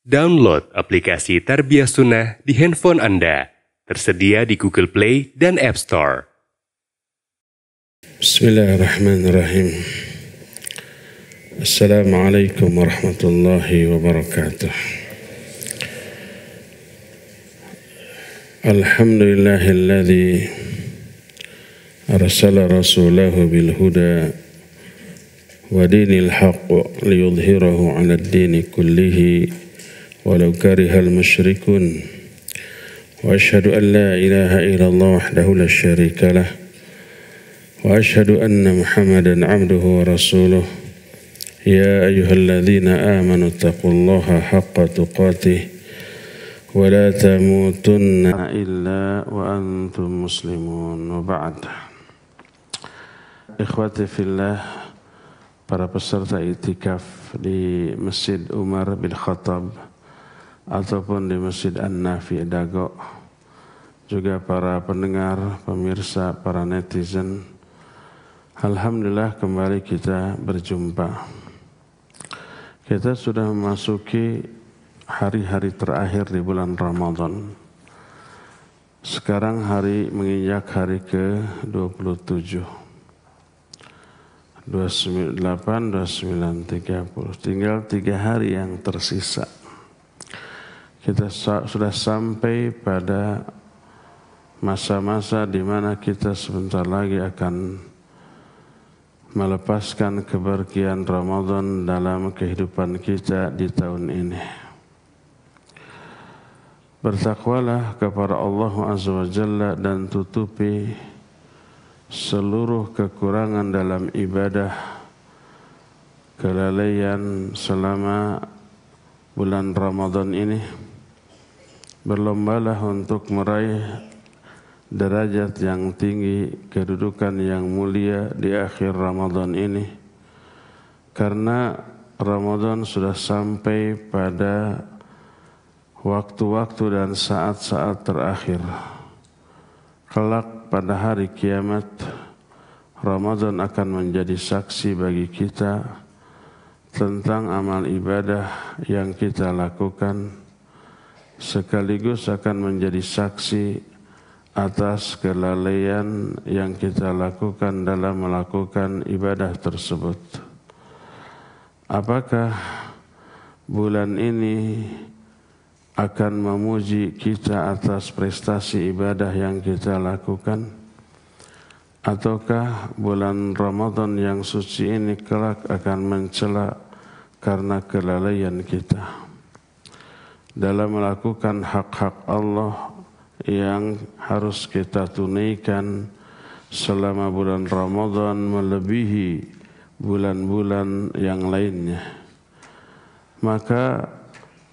Download aplikasi Tarbiyah Sunnah di handphone Anda. Tersedia di Google Play dan App Store. Bismillahirrahmanirrahim. Assalamualaikum warahmatullahi wabarakatuh. Alhamdulillahilladzi arsala rasulahu bil huda wa dinil haqq liyudhhirahu 'alad dini kullihi walau karihal musyrikun. Wa asyhadu an la ilaha illallah wahdahu la syarika lah wa asyhadu anna Muhammadan 'abduhu wa rasuluh. Ya ayyuhalladzina amanu taqullaha haqqa tuqatih wa la tamutunna illa wa antum muslimun. Wa ba'd. Ikhwati fillah, para peserta i'tikaf di Masjid Umar bin Khattab ataupun di Masjid An-Nafi Dago, juga para pendengar, pemirsa, para netizen, alhamdulillah kembali kita berjumpa. Kita sudah memasuki hari-hari terakhir di bulan Ramadan. Sekarang menginjak hari ke-27. 28, 29, 30. Tinggal 3 hari yang tersisa. Kita sudah sampai pada masa-masa di mana kita sebentar lagi akan melepaskan kepergian Ramadan dalam kehidupan kita di tahun ini. Bertakwalah kepada Allah Azza wa Jalla dan tutupi seluruh kekurangan dalam ibadah, kelalaian selama bulan Ramadan ini. Berlombalah untuk meraih derajat yang tinggi, kedudukan yang mulia di akhir Ramadan ini. Karena Ramadan sudah sampai pada waktu-waktu dan saat-saat terakhir. Kelak pada hari kiamat, Ramadan akan menjadi saksi bagi kita tentang amal ibadah yang kita lakukan, sekaligus akan menjadi saksi atas kelalaian yang kita lakukan dalam melakukan ibadah tersebut. Apakah bulan ini akan memuji kita atas prestasi ibadah yang kita lakukan? Ataukah bulan Ramadan yang suci ini kelak akan mencela karena kelalaian kita dalam melakukan hak-hak Allah yang harus kita tunaikan selama bulan Ramadan melebihi bulan-bulan yang lainnya? Maka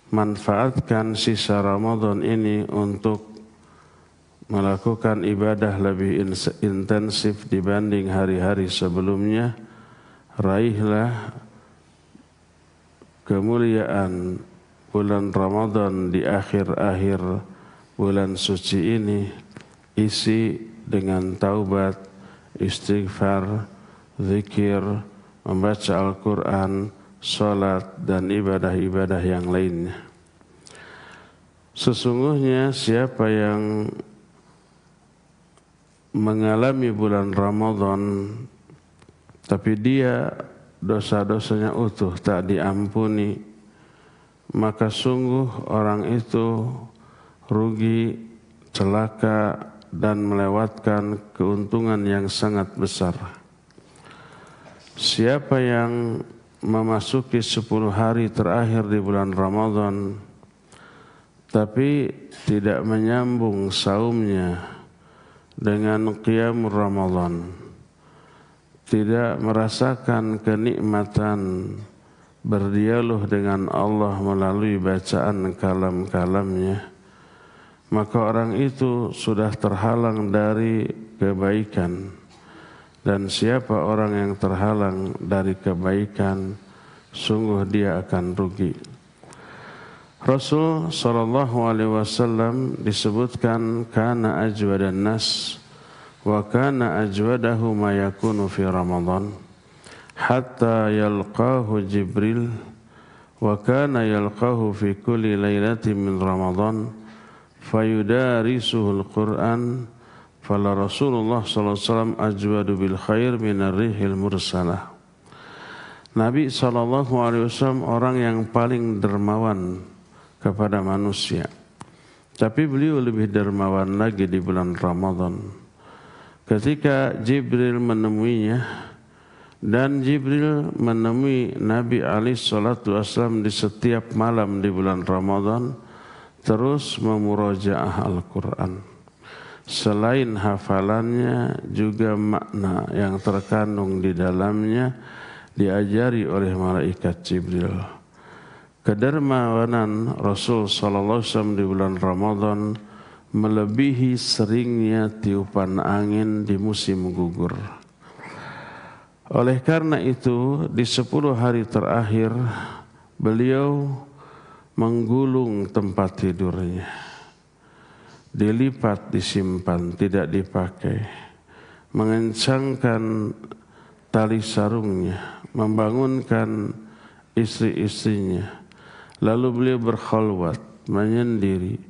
manfaatkan sisa Ramadan ini untuk melakukan ibadah lebih intensif dibanding hari-hari sebelumnya. Raihlah kemuliaan bulan Ramadan di akhir-akhir bulan suci ini, isi dengan taubat, istighfar, zikir, membaca Al-Quran, salat, dan ibadah-ibadah yang lainnya. Sesungguhnya siapa yang mengalami bulan Ramadan tapi dia dosa-dosanya utuh, tak diampuni, maka sungguh orang itu rugi, celaka, dan melewatkan keuntungan yang sangat besar. Siapa yang memasuki 10 hari terakhir di bulan Ramadan tapi tidak menyambung saumnya dengan qiyamul Ramadan, tidak merasakan kenikmatan berdialog dengan Allah melalui bacaan kalam-kalamnya, maka orang itu sudah terhalang dari kebaikan. Dan siapa orang yang terhalang dari kebaikan, sungguh dia akan rugi. Rasul SAW disebutkan kana ajwadan nas wa kana ajwadahu ma yakunu fi Ramadan hatta yalqahu Jibril wa kana yalqahu fi kulli lailatin min Ramadan fayudarisuhu al-Qur'an fala Rasulullah sallallahu alaihi wasallam ajwadu bil khair min ar-rihil mursalah. Nabi sallallahu alaihi wasallam orang yang paling dermawan kepada manusia. Tapi beliau lebih dermawan lagi di bulan Ramadan. Ketika Jibril menemuinya, dan Jibril menemui Nabi alaihi salatu wasallam di setiap malam di bulan Ramadan, terus memurajaah Al-Quran. Selain hafalannya, juga makna yang terkandung di dalamnya diajari oleh malaikat Jibril. Kedermawanan Rasul sallallahu alaihi wasallam di bulan Ramadan melebihi seringnya tiupan angin di musim gugur. Oleh karena itu, di 10 hari terakhir beliau menggulung tempat tidurnya, dilipat, disimpan, tidak dipakai, mengencangkan tali sarungnya, membangunkan istri-istrinya. Lalu beliau berkhalwat, menyendiri,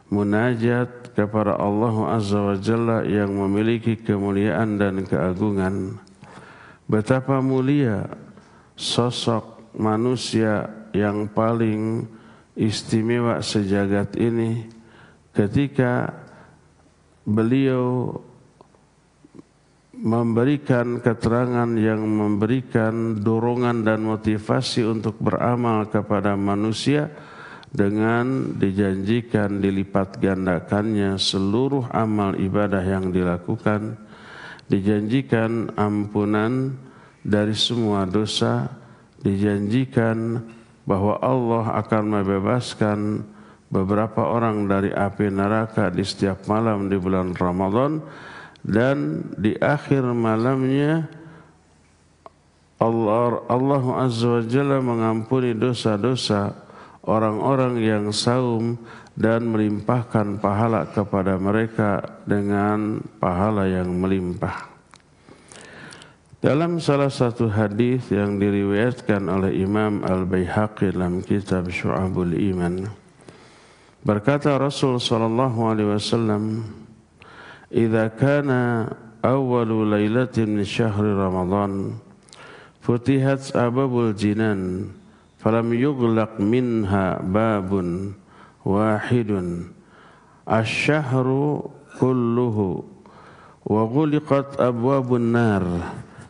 munajat kepada Allah Azza wa Jalla yang memiliki kemuliaan dan keagungan. Betapa mulia sosok manusia yang paling istimewa sejagat ini ketika beliau memberikan keterangan yang memberikan dorongan dan motivasi untuk beramal kepada manusia dengan dijanjikan dilipat gandakannya seluruh amal ibadah yang dilakukan, dijanjikan ampunan dari semua dosa, dijanjikan bahwa Allah akan membebaskan beberapa orang dari api neraka di setiap malam di bulan Ramadan. Dan di akhir malamnya Allah Azza wa Jalla mengampuni dosa-dosa orang-orang yang saum dan melimpahkan pahala kepada mereka dengan pahala yang melimpah. Dalam salah satu hadis yang diriwayatkan oleh Imam Al-Baihaqi dalam kitab Syu'abul Iman, berkata Rasul sallallahu alaihi wasallam, "Idza kana awwalu lailatin min syahri Ramadan futihat abwabul jinan falam yughlaq minha babun wahidun asy-syahru kulluhu wa ghuliqat abwabun nar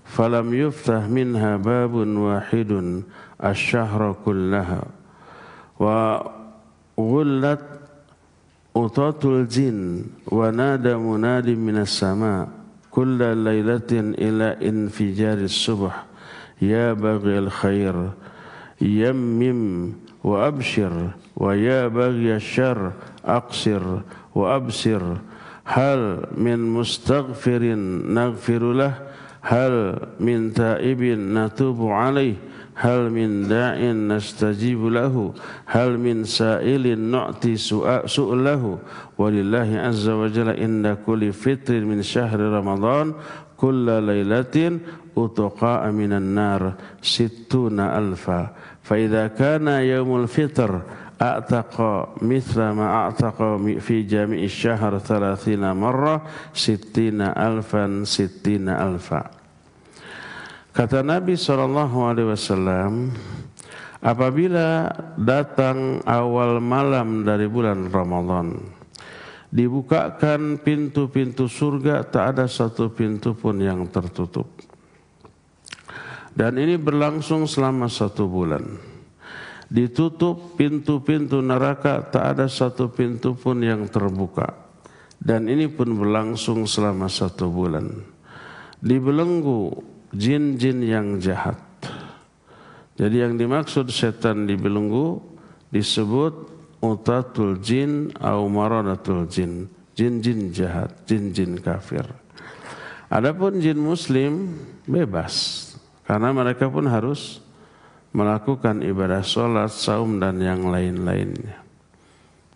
falam yuftah minha babun wahidun asy-syahra kullaha wa ghullat utatul jin wa nada munadi minas sama kulla lailatin ila infijaris subh ya baghil khair yammim wa abshir wa ya baghiyasy syarr aqsir wa absir hal min mustaghfirin naghfirulah hal min taibin natubu alaih hal min da'in nastajibu lahu hal min sa'ilin nu'ti su'lahu walillahi azza wa jalla inda kulli fitrin min syahri Ramadan kulla lailatin utqa'a minan nar 60 alfa fa idza kana yaumul fitr a'taqa mithla ma a'taqa fi jami'i syahr 30 marrah 60 alfa. Kata Nabi SAW, apabila datang awal malam dari bulan Ramadan, dibukakan pintu-pintu surga, tak ada satu pintu pun yang tertutup. Dan ini berlangsung selama 1 bulan. Ditutup pintu-pintu neraka, tak ada satu pintu pun yang terbuka. Dan ini pun berlangsung selama 1 bulan. Dibelenggu jin-jin yang jahat. Jadi yang dimaksud setan dibelenggu disebut utatul jin atau maradatul jin, jin-jin jahat, jin-jin kafir. Adapun jin muslim bebas, karena mereka pun harus melakukan ibadah sholat, saum dan yang lain-lainnya.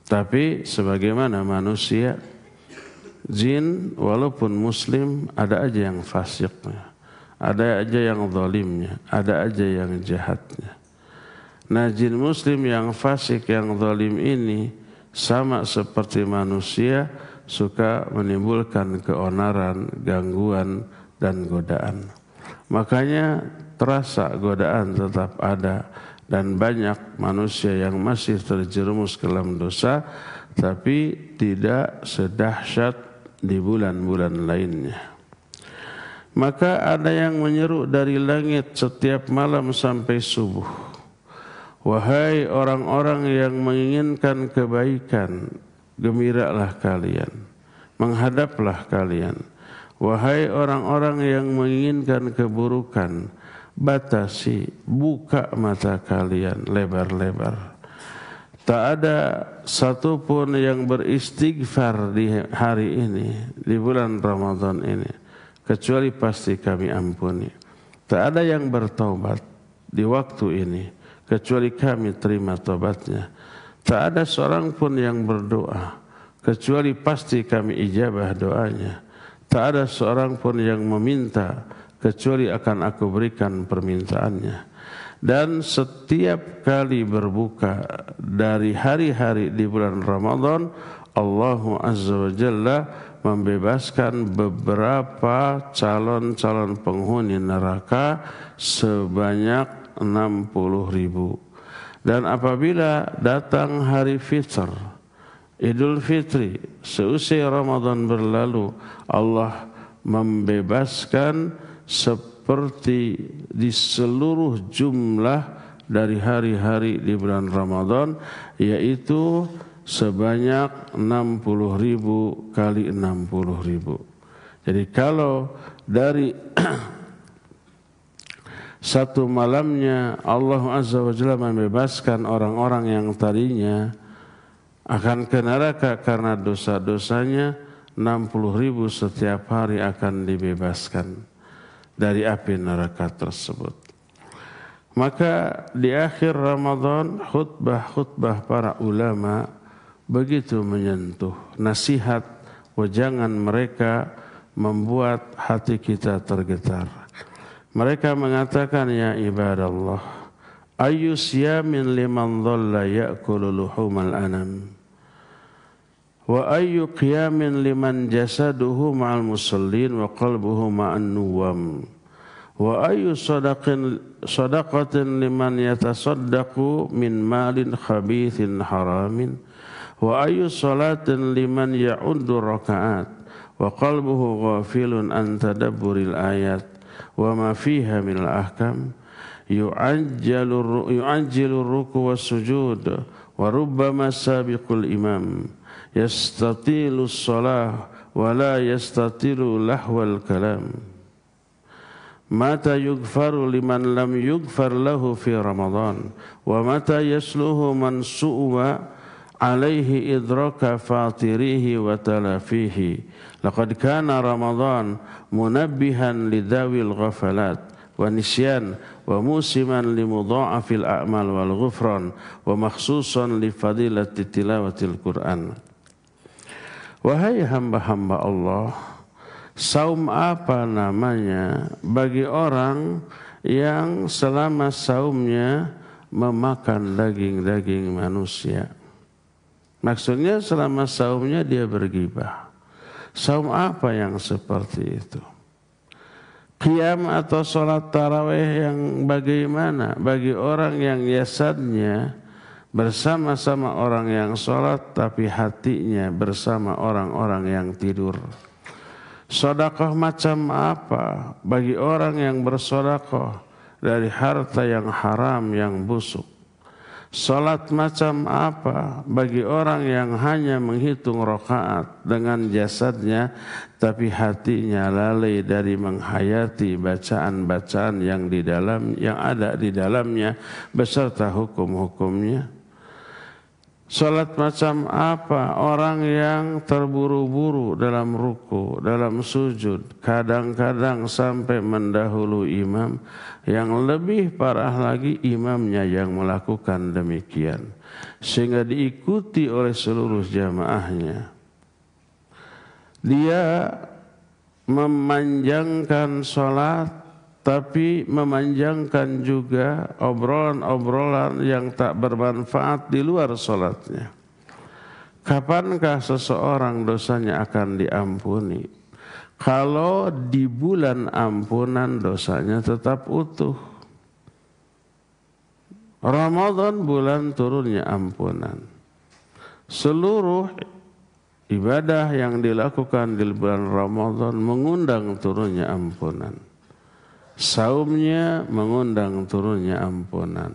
Tapi sebagaimana manusia, jin walaupun muslim ada aja yang fasiknya. Ada aja yang zalimnya, ada aja yang jahatnya. Nah, jin muslim yang fasik, yang zalim ini sama seperti manusia, suka menimbulkan keonaran, gangguan, dan godaan. Makanya terasa godaan tetap ada, dan banyak manusia yang masih terjerumus ke dalam dosa, tapi tidak sedahsyat di bulan-bulan lainnya. Maka ada yang menyeru dari langit setiap malam sampai subuh, wahai orang-orang yang menginginkan kebaikan, gembiralah kalian, menghadaplah kalian. Wahai orang-orang yang menginginkan keburukan, batasi, buka mata kalian lebar-lebar. Tak ada satupun yang beristighfar di hari ini, di bulan Ramadan ini, kecuali pasti kami ampuni. Tak ada yang bertaubat di waktu ini, kecuali kami terima taubatnya. Tak ada seorang pun yang berdoa, kecuali pasti kami ijabah doanya. Tak ada seorang pun yang meminta, kecuali akan aku berikan permintaannya. Dan setiap kali berbuka dari hari-hari di bulan Ramadan, Allah Azza wa Jalla membebaskan beberapa calon-calon penghuni neraka sebanyak 60.000. Dan apabila datang hari fitr, Idul Fitri, seusai Ramadan berlalu, Allah membebaskan seperti di seluruh jumlah dari hari-hari di bulan Ramadan, yaitu sebanyak 60.000 kali 60.000. Jadi kalau dari satu malamnya Allah Azza wa Jalla membebaskan orang-orang yang tadinya akan ke neraka karena dosa-dosanya, 60.000 setiap hari akan dibebaskan dari api neraka tersebut. Maka di akhir Ramadan, khutbah-khutbah para ulama begitu menyentuh. Nasihat, wejangan mereka membuat hati kita tergetar. Mereka mengatakan, ya ibadallah, ayyu siyamin liman dhalla ya'kulu luhumal anam, wa ayyu qiyamin liman jasaduhu ma'al musallin wa qalbuhu ma'an nuwam, wa ayyu sadaqatin liman yatasaddaqu min malin khabithin haramin, wa ayyu salatin liman ya'uddu raka'at wa qalbuhu ghafilun an tadabburil ayat wa ma fiha min al-ahkam, yu'ajjilu ruku was sujud wa rubbama sabiqul imam, yastatilu shalah wa la yastatilu lahwal kalam. Mata yughfaru liman lam yughfar lahu fi Ramadan, wa mata yasluhu man su'wa alaihi idraka fatirihi wa talafihi. Laqad kana Ramadan munabbihan lidawil ghafalat wa nisyan wa musiman limudha'afil a'mal wal ghufran wa makhsusan li fadilati tilawatil Qur'an. Wahai hamba-hamba Allah, saum apa namanya bagi orang yang selama saumnya memakan daging-daging manusia? Maksudnya selama saumnya dia bergibah. Saum apa yang seperti itu? Qiyam atau sholat tarawih yang bagaimana bagi orang yang jasadnya bersama-sama orang yang sholat tapi hatinya bersama orang-orang yang tidur? Sedekah macam apa bagi orang yang bersedekah dari harta yang haram yang busuk? Salat macam apa bagi orang yang hanya menghitung rakaat dengan jasadnya tapi hatinya lalai dari menghayati bacaan-bacaan yang ada di dalamnya beserta hukum-hukumnya? Salat macam apa orang yang terburu-buru dalam ruku, dalam sujud, kadang-kadang sampai mendahului imam, yang lebih parah lagi imamnya yang melakukan demikian sehingga diikuti oleh seluruh jamaahnya. Dia memanjangkan salat tapi memanjangkan juga obrolan-obrolan yang tak bermanfaat di luar sholatnya. Kapankah seseorang dosanya akan diampuni? Kalau di bulan ampunan dosanya tetap utuh. Ramadan bulan turunnya ampunan. Seluruh ibadah yang dilakukan di bulan Ramadan mengundang turunnya ampunan. Saumnya mengundang turunnya ampunan.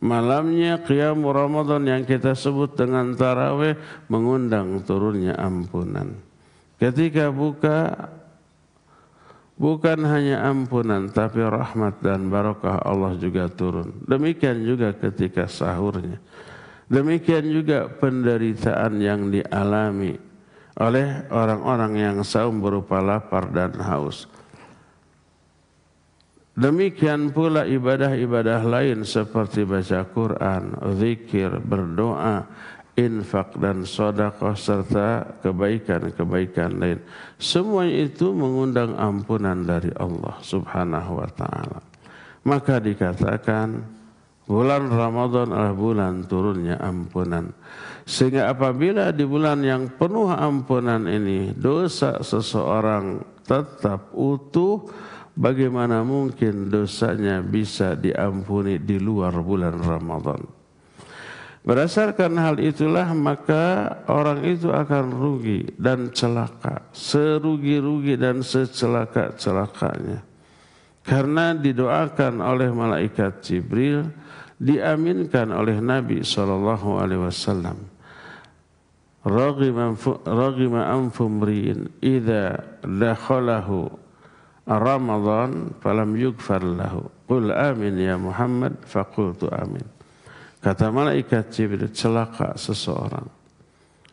Malamnya qiyam Ramadan yang kita sebut dengan tarawih mengundang turunnya ampunan. Ketika buka, bukan hanya ampunan tapi rahmat dan barakah Allah juga turun. Demikian juga ketika sahurnya. Demikian juga penderitaan yang dialami oleh orang-orang yang saum berupa lapar dan haus. Demikian pula ibadah-ibadah lain seperti baca Quran, zikir, berdoa, infak dan sedekah serta kebaikan-kebaikan lain. Semuanya itu mengundang ampunan dari Allah Subhanahu wa taala. Maka dikatakan bulan Ramadan adalah bulan turunnya ampunan. Sehingga apabila di bulan yang penuh ampunan ini dosa seseorang tetap utuh, bagaimana mungkin dosanya bisa diampuni di luar bulan Ramadan? Berdasarkan hal itulah maka orang itu akan rugi dan celaka, serugi-rugi dan secelaka-celakanya. Karena didoakan oleh malaikat Jibril, diaminkan oleh Nabi SAW. Raghima anfu mri'in idza dakhalahu Ramadan falam yughfar lahu. Qul amin ya Muhammad, faqultu amin. Kata malaikat Jibril, celaka seseorang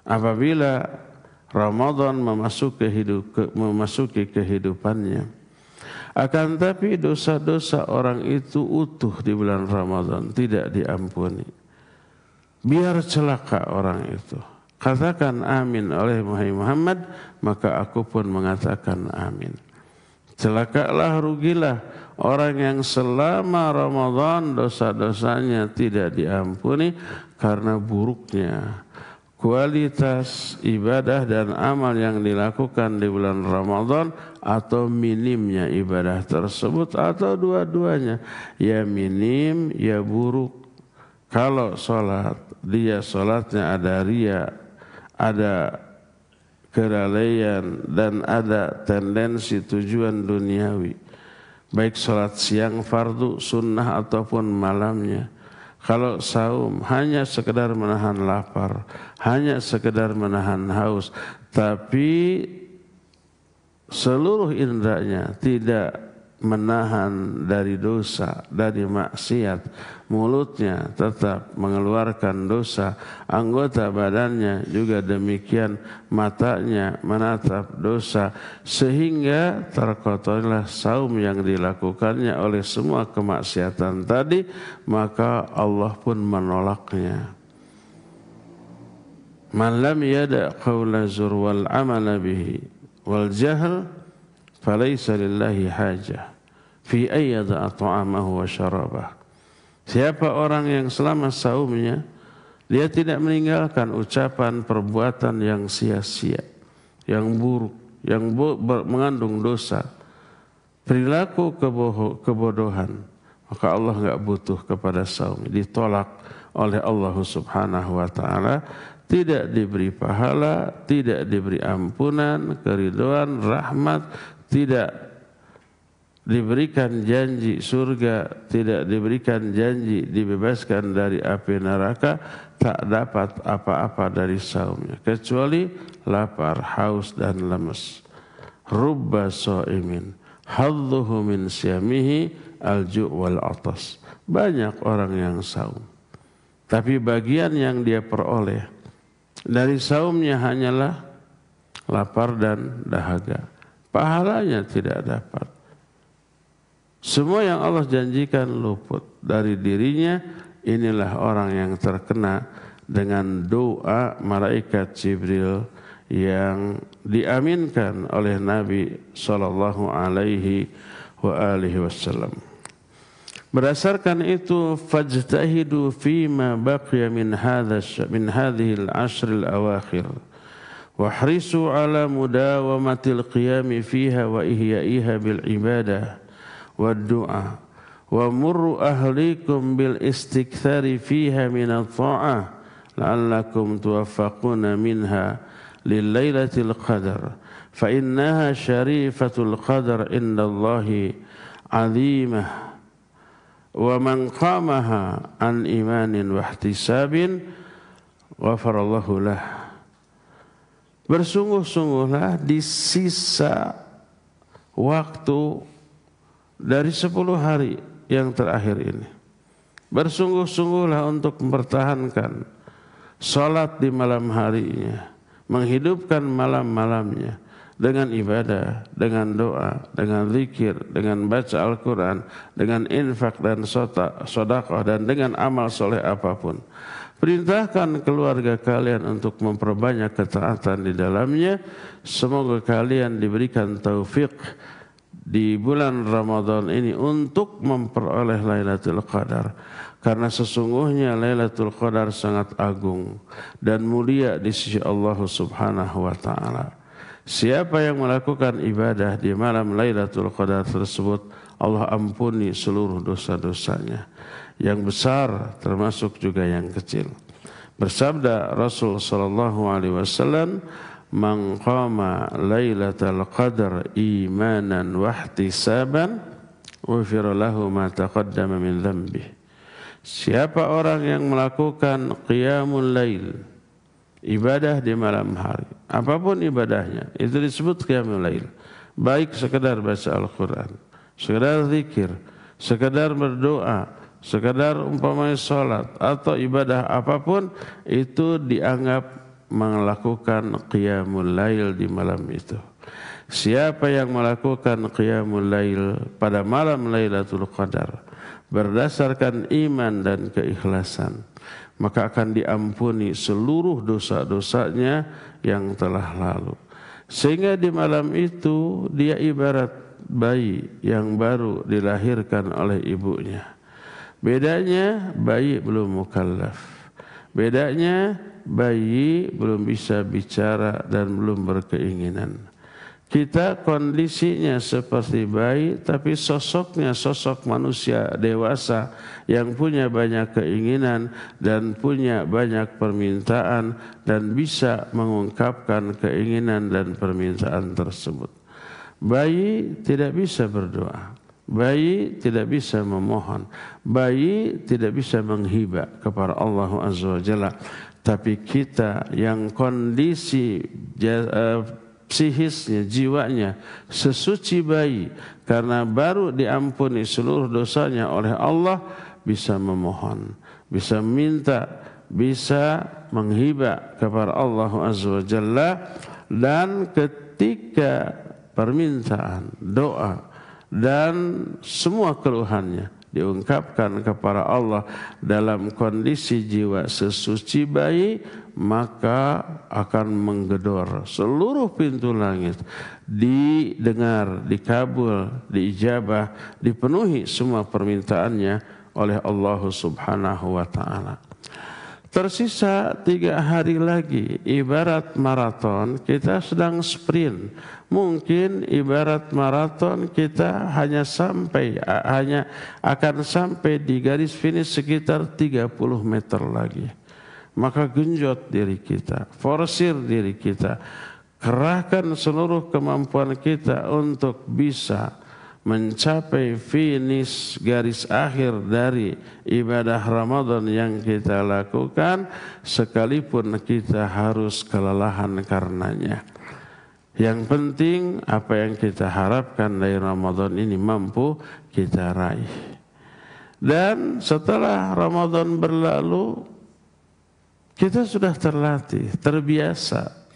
apabila Ramadan memasuki kehidupannya. Akan tapi dosa-dosa orang itu utuh di bulan Ramadan, tidak diampuni. Biar celaka orang itu. Katakan amin oleh Muhammad, maka aku pun mengatakan amin. Celakalah, rugilah orang yang selama Ramadan dosa-dosanya tidak diampuni karena buruknya kualitas ibadah dan amal yang dilakukan di bulan Ramadan atau minimnya ibadah tersebut atau dua-duanya. Ya minim, ya buruk. Kalau sholat, dia sholatnya ada riya, ada kelalaian dan ada tendensi tujuan duniawi, baik sholat siang fardu, sunnah ataupun malamnya. Kalau saum hanya sekedar menahan lapar, hanya sekedar menahan haus, tapi seluruh indranya tidak menahan dari dosa, dari maksiat, mulutnya tetap mengeluarkan dosa, anggota badannya juga demikian, matanya menatap dosa, sehingga terkotorlah saum yang dilakukannya oleh semua kemaksiatan tadi, maka Allah pun menolaknya. Man lam yada' qawla zur wal amala bihi wal jahl falaysa lillahi hajah fi ayyada ta'amahu wa syarabah. Siapa orang yang selama saumnya dia tidak meninggalkan ucapan perbuatan yang sia-sia, yang buruk, yang mengandung dosa, perilaku kebodohan, maka Allah enggak butuh kepada saum. Ditolak oleh Allah Subhanahu wa taala, tidak diberi pahala, tidak diberi ampunan, keridhaan, rahmat, tidak diberikan janji surga, tidak diberikan janji dibebaskan dari api neraka, tak dapat apa-apa dari saumnya kecuali lapar, haus dan lemes. Rubba shaimin hadduhu min siyamihi al-ju' wal atas. Banyak orang yang saum, tapi bagian yang dia peroleh dari saumnya hanyalah lapar dan dahaga. Pahalanya tidak dapat. Semua yang Allah janjikan luput dari dirinya. Inilah orang yang terkena dengan doa malaikat Jibril yang diaminkan oleh Nabi sallallahu alaihi wa alihi wasallam. Berdasarkan itu, fajtahidu fima baqiya min hadhihi al-ashr al-awakhir wahrisu ala mudawamatil qiyami fiha wa ihya'iha bil ibadah wad du'a wa murru ahlikum bil istikthari fiha min at-ta'ah la'allakum tuwaffaquna minha lil lailatul qadar fa innaha syarifatul qadar indallahi 'azimah wa man qamaha an imanin wa ihtisabin ghafarallahu lah. Bersungguh-sungguhlah di sisa waktu dari 10 hari yang terakhir ini. Bersungguh-sungguhlah untuk mempertahankan salat di malam harinya, menghidupkan malam-malamnya dengan ibadah, dengan doa, dengan zikir, dengan baca Al-Quran, dengan infak dan sedekah, dan dengan amal soleh apapun. Perintahkan keluarga kalian untuk memperbanyak ketaatan di dalamnya. Semoga kalian diberikan taufik di bulan Ramadan ini untuk memperoleh Lailatul Qadar. Karena sesungguhnya Lailatul Qadar sangat agung dan mulia di sisi Allah Subhanahu wa ta'ala. Siapa yang melakukan ibadah di malam Lailatul Qadar tersebut, Allah ampuni seluruh dosa-dosanya, yang besar termasuk juga yang kecil. Bersabda Rasul sallallahu alaihi wasallam, "Man qama Lailatul Qadar imanan wa ihtisaban, ghufira lahu ma taqaddama min dhanbihi." Siapa orang yang melakukan qiyamul lail, ibadah di malam hari, apapun ibadahnya, itu disebut qiyamul lail. Baik sekedar baca Al-Quran, sekedar zikir, sekedar berdoa, sekedar umpamanya salat atau ibadah apapun, itu dianggap melakukan qiyamul lail di malam itu. Siapa yang melakukan qiyamul lail pada malam Lailatul Qadar berdasarkan iman dan keikhlasan, maka akan diampuni seluruh dosa-dosanya yang telah lalu. Sehingga di malam itu dia ibarat bayi yang baru dilahirkan oleh ibunya. Bedanya bayi belum mukallaf. Bedanya bayi belum bisa bicara dan belum berkeinginan. Kita kondisinya seperti bayi, tapi sosoknya sosok manusia dewasa yang punya banyak keinginan dan punya banyak permintaan dan bisa mengungkapkan keinginan dan permintaan tersebut. Bayi tidak bisa berdoa, bayi tidak bisa memohon, bayi tidak bisa menghibah kepada Allah Azza wa Jalla. Tapi kita yang kondisi psikisnya, jiwanya sesuci bayi karena baru diampuni seluruh dosanya oleh Allah, bisa memohon, bisa minta, bisa menghibah kepada Allah Azza wa Jalla. Dan ketika permintaan, doa dan semua keluhannya diungkapkan kepada Allah dalam kondisi jiwa sesuci bayi, maka akan menggedor seluruh pintu langit, didengar, dikabul, diijabah, dipenuhi semua permintaannya oleh Allah Subhanahu wa ta'ala. Tersisa 3 hari lagi, ibarat maraton, kita sedang sprint. Mungkin ibarat maraton kita hanya akan sampai di garis finish sekitar 30 meter lagi. Maka genjot diri kita, forsir diri kita, kerahkan seluruh kemampuan kita untuk bisa mencapai finish garis akhir dari ibadah Ramadan yang kita lakukan, sekalipun kita harus kelelahan karenanya. Yang penting apa yang kita harapkan dari Ramadan ini mampu kita raih. Dan setelah Ramadan berlalu, kita sudah terlatih, terbiasa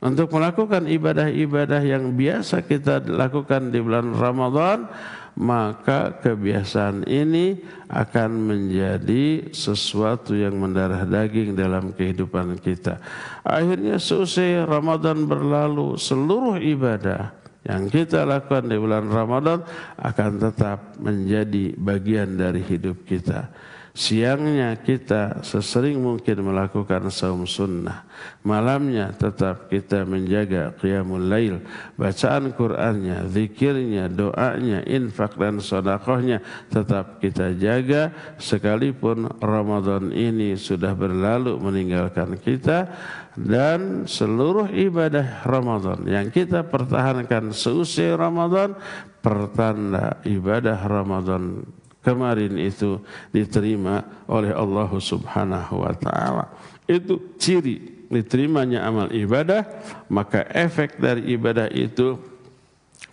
untuk melakukan ibadah-ibadah yang biasa kita lakukan di bulan Ramadan, maka kebiasaan ini akan menjadi sesuatu yang mendarah daging dalam kehidupan kita. Akhirnya seusai Ramadan berlalu, seluruh ibadah yang kita lakukan di bulan Ramadan akan tetap menjadi bagian dari hidup kita. Siangnya kita sesering mungkin melakukan saum sunnah, malamnya tetap kita menjaga qiyamul lail, bacaan Qur'annya, zikirnya, doanya, infak dan sedekahnya tetap kita jaga sekalipun Ramadan ini sudah berlalu meninggalkan kita. Dan seluruh ibadah Ramadan yang kita pertahankan seusai Ramadan, pertanda ibadah Ramadan kemarin itu diterima oleh Allah Subhanahu wa ta'ala. Itu ciri diterimanya amal ibadah, maka efek dari ibadah itu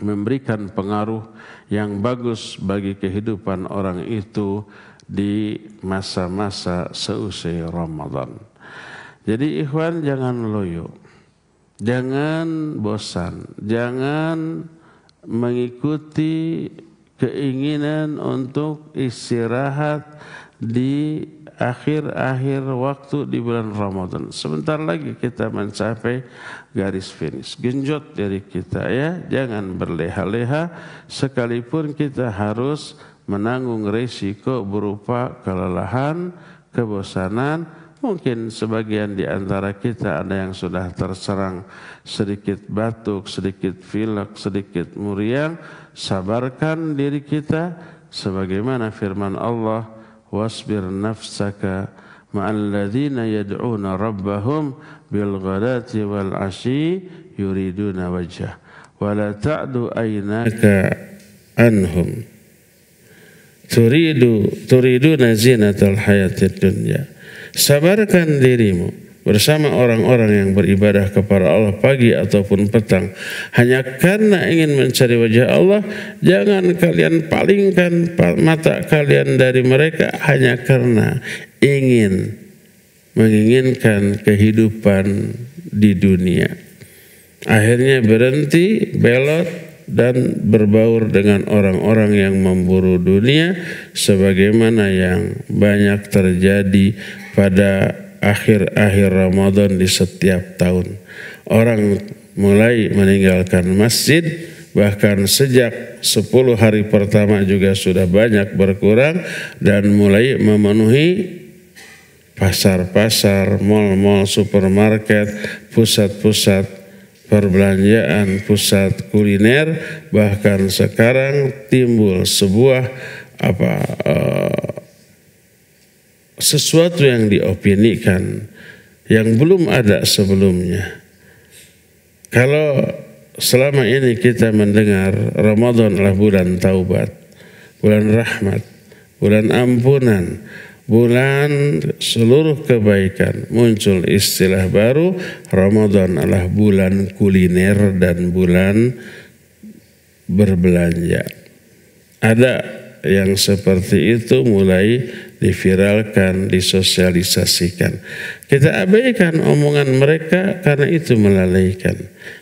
memberikan pengaruh yang bagus bagi kehidupan orang itu di masa-masa seusai Ramadan. Jadi ikhwan, jangan loyo, jangan bosan, jangan mengikuti keinginan untuk istirahat di akhir-akhir waktu di bulan Ramadan. Sebentar lagi kita mencapai garis finish. Genjot diri kita ya, jangan berleha-leha sekalipun kita harus menanggung risiko berupa kelelahan, kebosanan. Mungkin sebagian di antara kita ada yang sudah terserang sedikit batuk, sedikit pilek, sedikit meriang. Sabarkan diri kita sebagaimana firman Allah, wasbir nafsaka ma'al ladzina yad'una rabbahum bil ghadati wal 'ashyi yuriduna wajhah wa la ta'du aynaka anhum turiduna zinatal hayatid dunya. Sabarkan dirimu bersama orang-orang yang beribadah kepada Allah pagi ataupun petang hanya karena ingin mencari wajah Allah. Jangan kalian palingkan mata kalian dari mereka hanya karena menginginkan kehidupan di dunia. Akhirnya berhenti, belot dan berbaur dengan orang-orang yang memburu dunia sebagaimana yang banyak terjadi pada akhir-akhir Ramadan di setiap tahun. Orang mulai meninggalkan masjid, bahkan sejak 10 hari pertama juga sudah banyak berkurang dan mulai memenuhi pasar-pasar, mal-mal, supermarket, pusat-pusat perbelanjaan, pusat kuliner. Bahkan sekarang timbul sebuah sesuatu yang diopinikan yang belum ada sebelumnya. Kalau selama ini kita mendengar Ramadan adalah bulan taubat, bulan rahmat, bulan ampunan, bulan seluruh kebaikan, muncul istilah baru, Ramadan adalah bulan kuliner dan bulan berbelanja. Ada yang seperti itu mulai diviralkan, disosialisasikan. Kita abaikan omongan mereka karena itu melalaikan.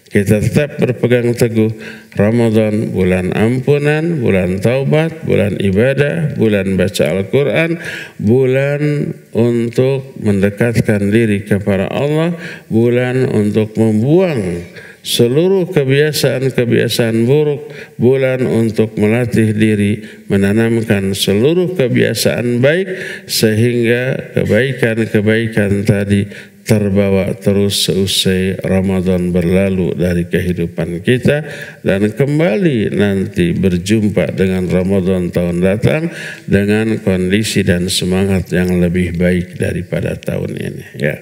Kita tetap berpegang teguh Ramadan, bulan ampunan, bulan taubat, bulan ibadah, bulan baca Al-Quran, bulan untuk mendekatkan diri kepada Allah, bulan untuk membuang seluruh kebiasaan-kebiasaan buruk, bulan untuk melatih diri menanamkan seluruh kebiasaan baik sehingga kebaikan-kebaikan tadi terbawa terus seusai Ramadan berlalu dari kehidupan kita dan kembali nanti berjumpa dengan Ramadan tahun datang dengan kondisi dan semangat yang lebih baik daripada tahun ini ya.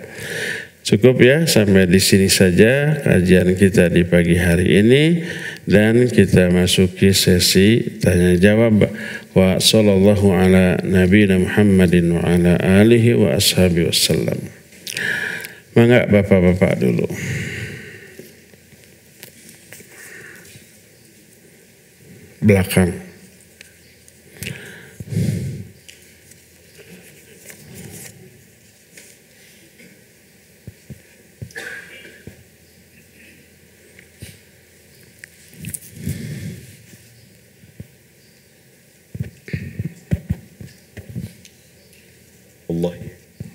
Cukup ya, sampai di sini saja kajian kita di pagi hari ini dan kita masuki sesi tanya jawab. Wa sallallahu ala nabiyina Muhammadin wa ala alihi wa ashabihi wasallam. Mangga bapak-bapak dulu. Belakang.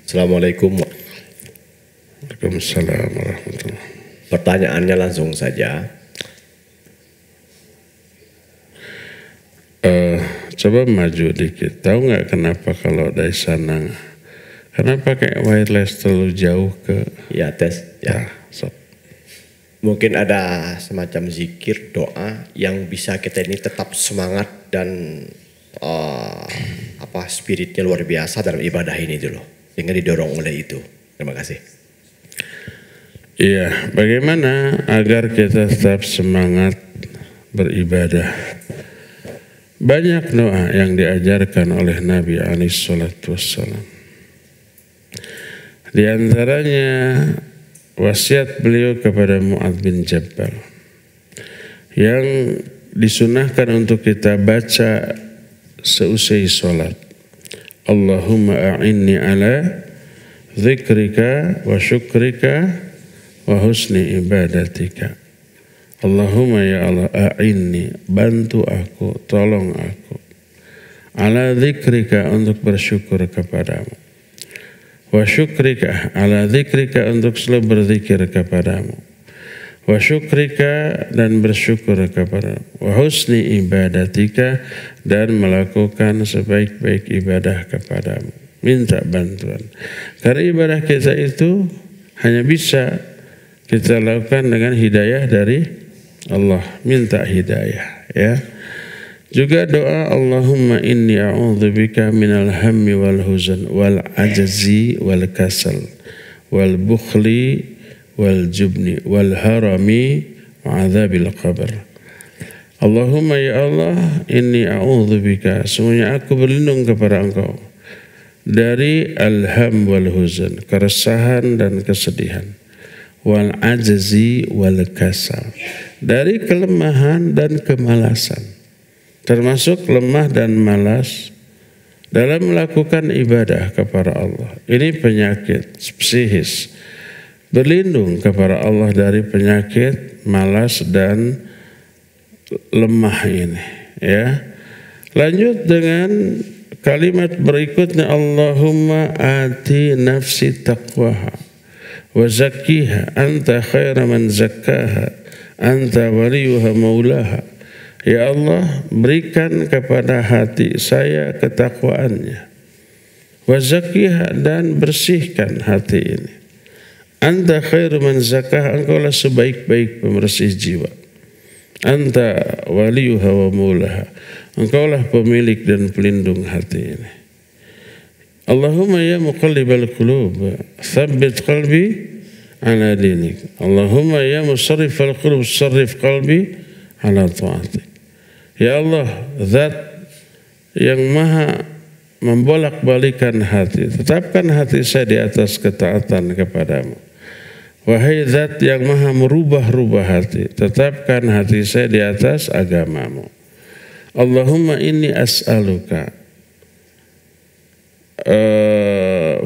Assalamualaikum. Waalaikumsalam warahmatullahi. Pertanyaannya langsung saja. Coba maju dikit. Tahu nggak kenapa kalau dari sana? Karena pakai wireless terlalu jauh ke. Ya tes. Ya. Nah, so. Mungkin ada semacam zikir, doa yang bisa kita ini tetap semangat dan spiritnya luar biasa dalam ibadah ini dulu. Sehingga didorong oleh itu. Terima kasih. Iya, bagaimana agar kita tetap semangat beribadah? Banyak doa yang diajarkan oleh Nabi SAW. Di antaranya wasiat beliau kepada Mu'adz bin Jabal yang disunahkan untuk kita baca seusai sholat. Allahumma a'inni ala zikrika wa syukrika wa husni ibadatika. Allahumma ya Allah a'inni, bantu aku, tolong aku. Ala zikrika, untuk bersyukur kepadamu. Wa syukrika, ala zikrika, untuk selalu berzikir kepadamu. Wa syukrika, dan bersyukur kepadamu. Wa husni ibadatika, dan melakukan sebaik-baik ibadah kepadamu. Minta bantuan. Karena ibadah kita itu hanya bisa kita lakukan dengan hidayah dari Allah. Minta hidayah, ya. Juga doa Allahumma inni a'udzubika minal hammi wal huzan wal ajzi wal kasal wal bukhli wal jubni wal harami wa adzabil qabr. Allahumma ya Allah, inni a'udzubika, sungguhnya aku berlindung kepada Engkau dari al-ham wal huzan, keresahan dan kesedihan, wal ajzi wal kasal, dari kelemahan dan kemalasan, termasuk lemah dan malas dalam melakukan ibadah kepada Allah. Ini penyakit psikis. Berlindung kepada Allah dari penyakit malas dan lemah ini, ya. Lanjut dengan kalimat berikutnya, Allahumma ati nafsi taqwaha wa zakkiha anta khaira man zakkaha anta waliyuha maulaha. Ya Allah, berikan kepada hati saya ketakwaannya. Wa zakkiha, dan bersihkan hati ini. Anta khairu man zakkaha, engkaulah sebaik-baik pembersih jiwa. Anta waliyuha wa maulaha, engkaulah pemilik dan pelindung hati ini. Allahumma ya muqallibal qulub, tsabbit qalbi ala dinik. Allahumma ya musarrifal qulub, sarrif qalbi ala ta'atik. Ya Allah, zat yang maha membolak-balikan hati, tetapkan hati saya di atas ketaatan kepadamu. Wahai zat yang maha merubah-rubah hati, tetapkan hati saya di atas agamamu. Allahumma inni as'aluka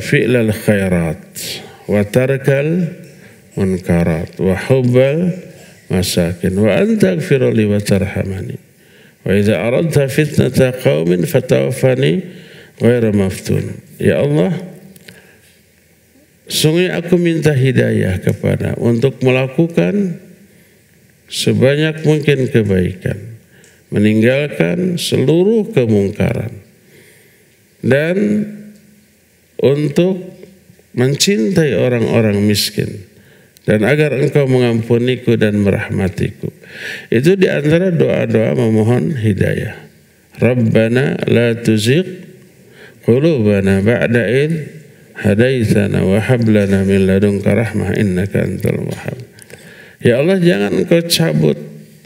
fi'lal khairat wa tarkal munkarat wa hubbal masakin wa anta aghfirli wa tarhamani wa idza aradta fitnata qaumin fatawaffani ghairu maftun. Ya Allah, sungguh aku minta hidayah kepada untuk melakukan sebanyak mungkin kebaikan, meninggalkan seluruh kemungkaran, dan untuk mencintai orang-orang miskin, dan agar engkau mengampuniku dan merahmatiku. Itu di antara doa-doa memohon hidayah. Rabbana la tuzigh qulubana ba'da id hadaitsana wa hab lana min ladunka rahmah innaka antal wahhab. Ya Allah, jangan engkau cabut,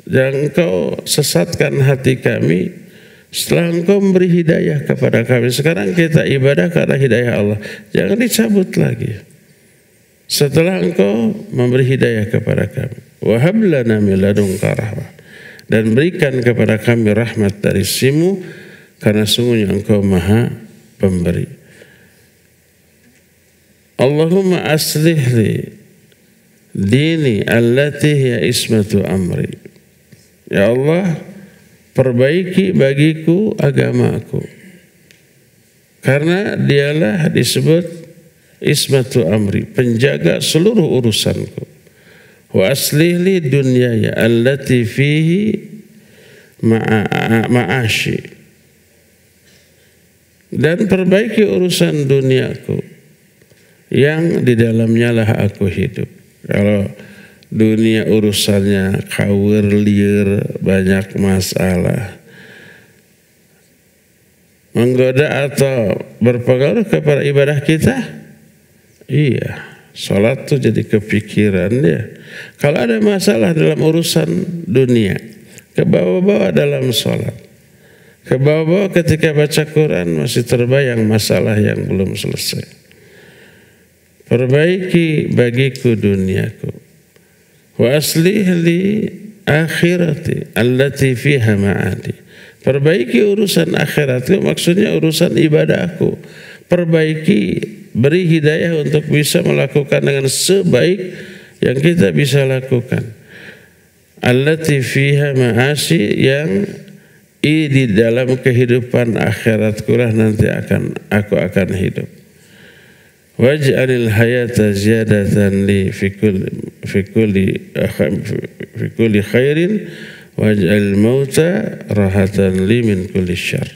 jangan engkau sesatkan hati kami setelah engkau memberi hidayah kepada kami. Sekarang kita ibadah karena hidayah Allah, jangan dicabut lagi setelah engkau memberi hidayah kepada kami. Wa hab lana min ladunka rahmah, dan berikan kepada kami rahmat dari sisimu, karena sungguhnya engkau maha pemberi. Allahumma aslih li dini allati hiya ismatu amri. Ya Allah, perbaiki bagiku agamaku, karena dialah disebut ismatu amri, penjaga seluruh urusanku. Wa aslih li dunyaya allati fihi ma'ashi. dan perbaiki urusan duniaku yang di dalamnya lah aku hidup. Kalau dunia urusannya kawir liar, banyak masalah, menggoda atau berpengaruh kepada ibadah kita, iya, sholat tuh jadi kepikiran dia. Kalau ada masalah dalam urusan dunia, kebawa-bawa dalam sholat, kebawa-bawa ketika baca Quran masih terbayang masalah yang belum selesai. Perbaiki bagiku duniaku, wa aslih li akhirati allati fiha ma'adi. Perbaiki urusan akhiratku, maksudnya urusan ibadahku. Perbaiki, beri hidayah untuk bisa melakukan dengan sebaik yang kita bisa lakukan. Allati fiha ma'asi, yang di dalam kehidupan akhiratku lah nanti aku akan hidup. Waj'alil hayata ziyadatan li fi kulli khairin waj'al mauta rahatan li min kulli syarr.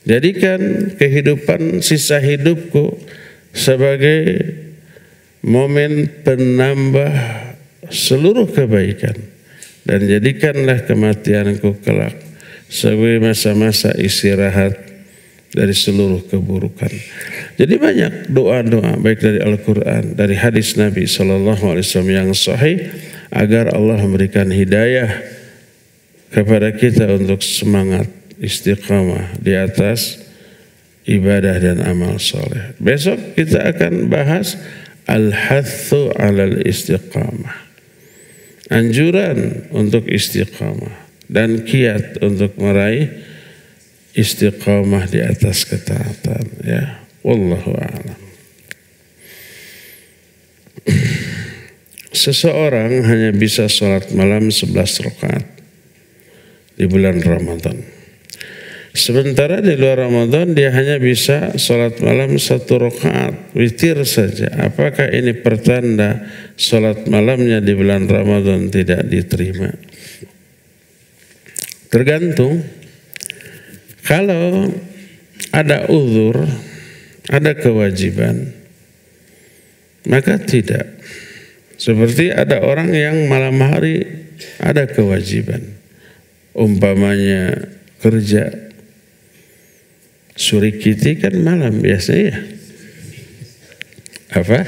Jadikan kehidupan sisa hidupku sebagai momen penambah seluruh kebaikan, dan jadikanlah kematianku kelak sebagai masa-masa istirahat dari seluruh keburukan. Jadi banyak doa-doa baik dari Al-Quran, dari hadis Nabi SAW yang sahih, agar Allah memberikan hidayah kepada kita untuk semangat istiqamah di atas ibadah dan amal soleh. Besok kita akan bahas al-hathu alal istiqamah, anjuran untuk istiqamah dan kiat untuk meraih istiqamah di atas ketaatan, ya. Wallahu a'lam. Seseorang hanya bisa sholat malam 11 rakaat di bulan Ramadan. Sementara di luar Ramadan dia hanya bisa sholat malam 1 rakaat, witir saja. Apakah ini pertanda sholat malamnya di bulan Ramadan tidak diterima? Tergantung. Kalau ada uzur, ada kewajiban, maka tidak. Seperti ada orang yang malam hari ada kewajiban, umpamanya kerja. Surikiti kan malam biasanya, ya. Apa?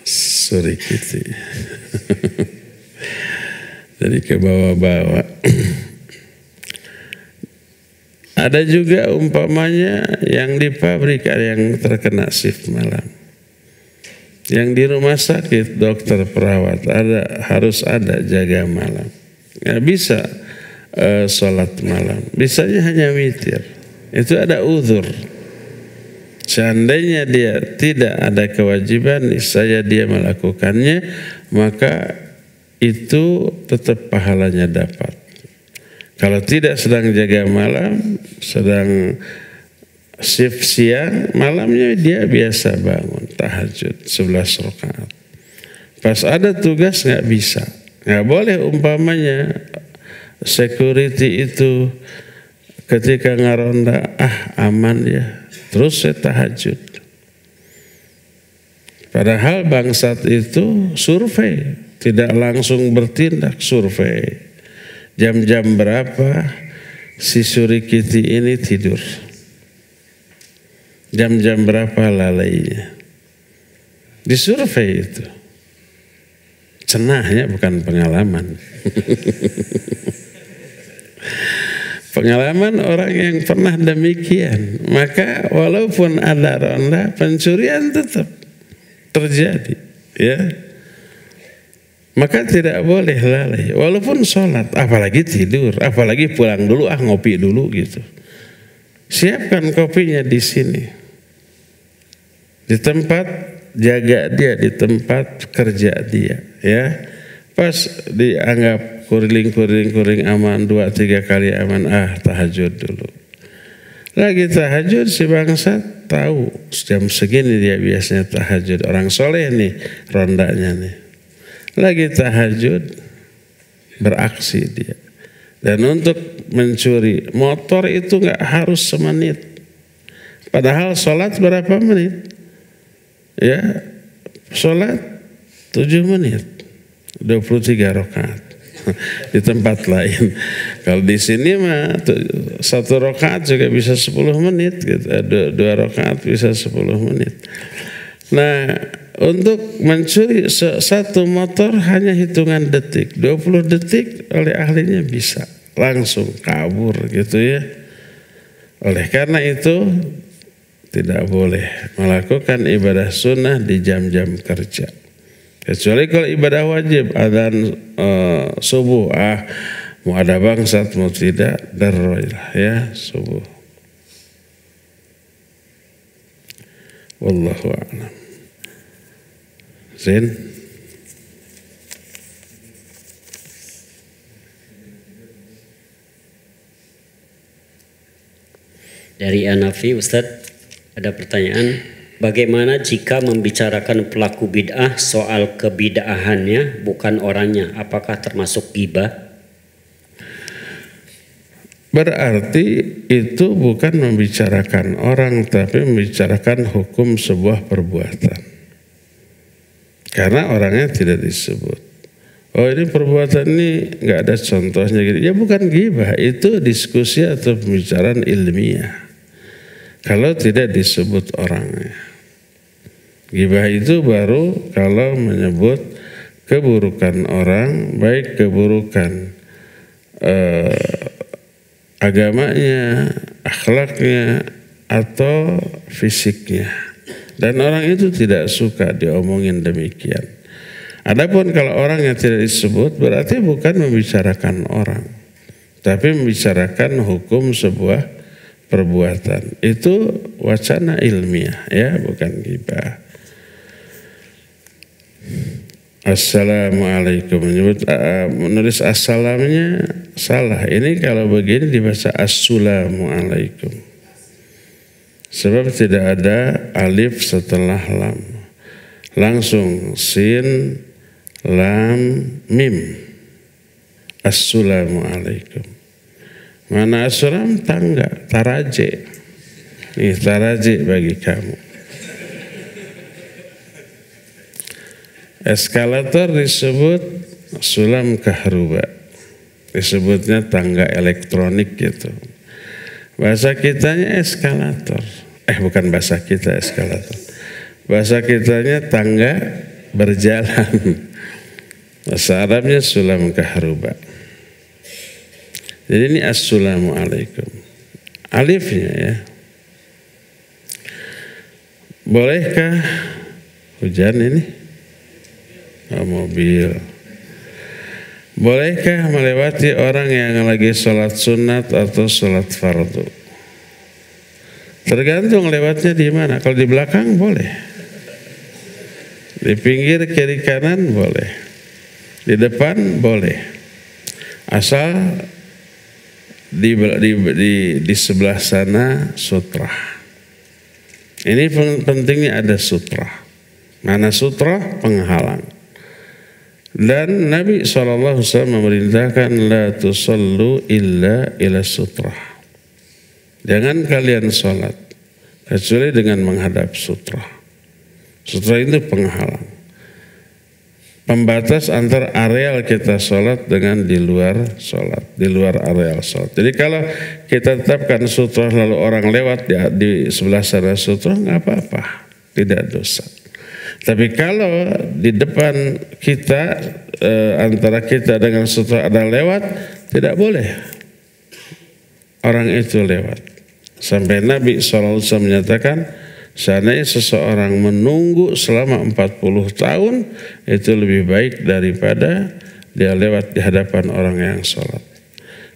Surikiti. Jadi ke bawah-bawah. Ada juga umpamanya yang di pabrik ada yang terkena shift malam. Yang di rumah sakit dokter perawat harus ada jaga malam. Nggak bisa sholat malam. Bisanya hanya witir. Itu ada uzur. Seandainya dia tidak ada kewajiban, niscaya dia melakukannya, maka itu tetap pahalanya dapat. Kalau tidak sedang jaga malam, sedang shift siang, malamnya dia biasa bangun tahajud 11 rakaat. Pas ada tugas nggak bisa, nggak boleh umpamanya security itu ketika ngaronda, aman ya, terus saya tahajud. Padahal bangsat itu survei, tidak langsung bertindak, survei. Jam-jam berapa si surikiti ini tidur? Jam-jam berapa lalainya? Disurvei itu. Cenahnya bukan pengalaman. Pengalaman orang yang pernah demikian. Maka walaupun ada ronda, pencurian tetap terjadi, ya. Maka tidak boleh lalai, walaupun sholat, apalagi tidur, apalagi pulang dulu, ngopi dulu gitu. Siapkan kopinya di sini, di tempat jaga dia, di tempat kerja dia, ya. Pas dianggap kuring aman, 2-3 kali aman, tahajud dulu. Lagi tahajud si bangsa tahu jam segini dia biasanya tahajud. Orang soleh nih rondanya nih. Lagi tahajud beraksi dia. Dan untuk mencuri. Motor itu nggak harus semenit. Padahal sholat berapa menit? Ya, sholat 7 menit, 23 rakaat. Di tempat lain. Kalau di sini mah 1 rakaat juga bisa 10 menit gitu. 2 rakaat bisa 10 menit. Nah, untuk mencuri satu motor hanya hitungan detik, 20 detik oleh ahlinya bisa langsung kabur gitu ya. Oleh karena itu tidak boleh melakukan ibadah sunnah di jam-jam kerja. Kecuali kalau ibadah wajib, adzan subuh, mau ada bangsat mau tidak, darurah ya subuh. Wallahu a'lam. Zain. Dari Anafi, Ustadz, ada pertanyaan. Bagaimana jika membicarakan pelaku bid'ah soal kebid'ahannya bukan orangnya? Apakah termasuk ghibah? Berarti itu bukan membicarakan orang, tapi membicarakan hukum sebuah perbuatan. Karena orangnya tidak disebut. Oh, ini perbuatan ini nggak ada contohnya gitu. Ya bukan ghibah, itu diskusi atau pembicaraan ilmiah. Kalau tidak disebut orangnya. Ghibah itu baru kalau menyebut keburukan orang, baik keburukan agamanya, akhlaknya, atau fisiknya. Dan orang itu tidak suka diomongin demikian. Adapun kalau orang yang tidak disebut berarti bukan membicarakan orang, tapi membicarakan hukum sebuah perbuatan. Itu wacana ilmiah ya, bukan ghibah. Assalamualaikum, menulis assalamnya salah. Ini kalau begini dibaca assalamualaikum. Sebab tidak ada alif setelah lam. Langsung sin, lam, mim. Assalamualaikum. Mana assalam? Tangga, taraje. Ini taraje bagi kamu. Eskalator disebut sulam kahruba, disebutnya tangga elektronik gitu. Bahasa kitanya eskalator, bukan bahasa kita eskalator. Bahasa kitanya tangga berjalan. Bahasa Arabnya sulam kahruba. Jadi ini assalamualaikum. Alifnya ya. Bolehkah hujan ini? Mobil. Bolehkah melewati orang yang lagi sholat sunat atau sholat fardu? Tergantung lewatnya di mana. Kalau di belakang boleh, di pinggir kiri kanan boleh, di depan boleh, asal di sebelah sana sutra. Ini pentingnya ada sutra. Mana sutra? Penghalang. Dan Nabi SAW memerintahkan la tusallu illa ila sutrah. Jangan kalian sholat kecuali dengan menghadap sutrah. Sutrah itu penghalang, pembatas antara areal kita sholat dengan di luar sholat, di luar areal sholat. Jadi kalau kita tetapkan sutrah lalu orang lewat di sebelah sana sutrah, nggak apa-apa, tidak dosa. Tapi kalau di depan kita antara kita dengan sutra ada lewat, tidak boleh orang itu lewat. Sampai Nabi SAW menyatakan, seandainya seseorang menunggu selama 40 tahun itu lebih baik daripada dia lewat di hadapan orang yang sholat.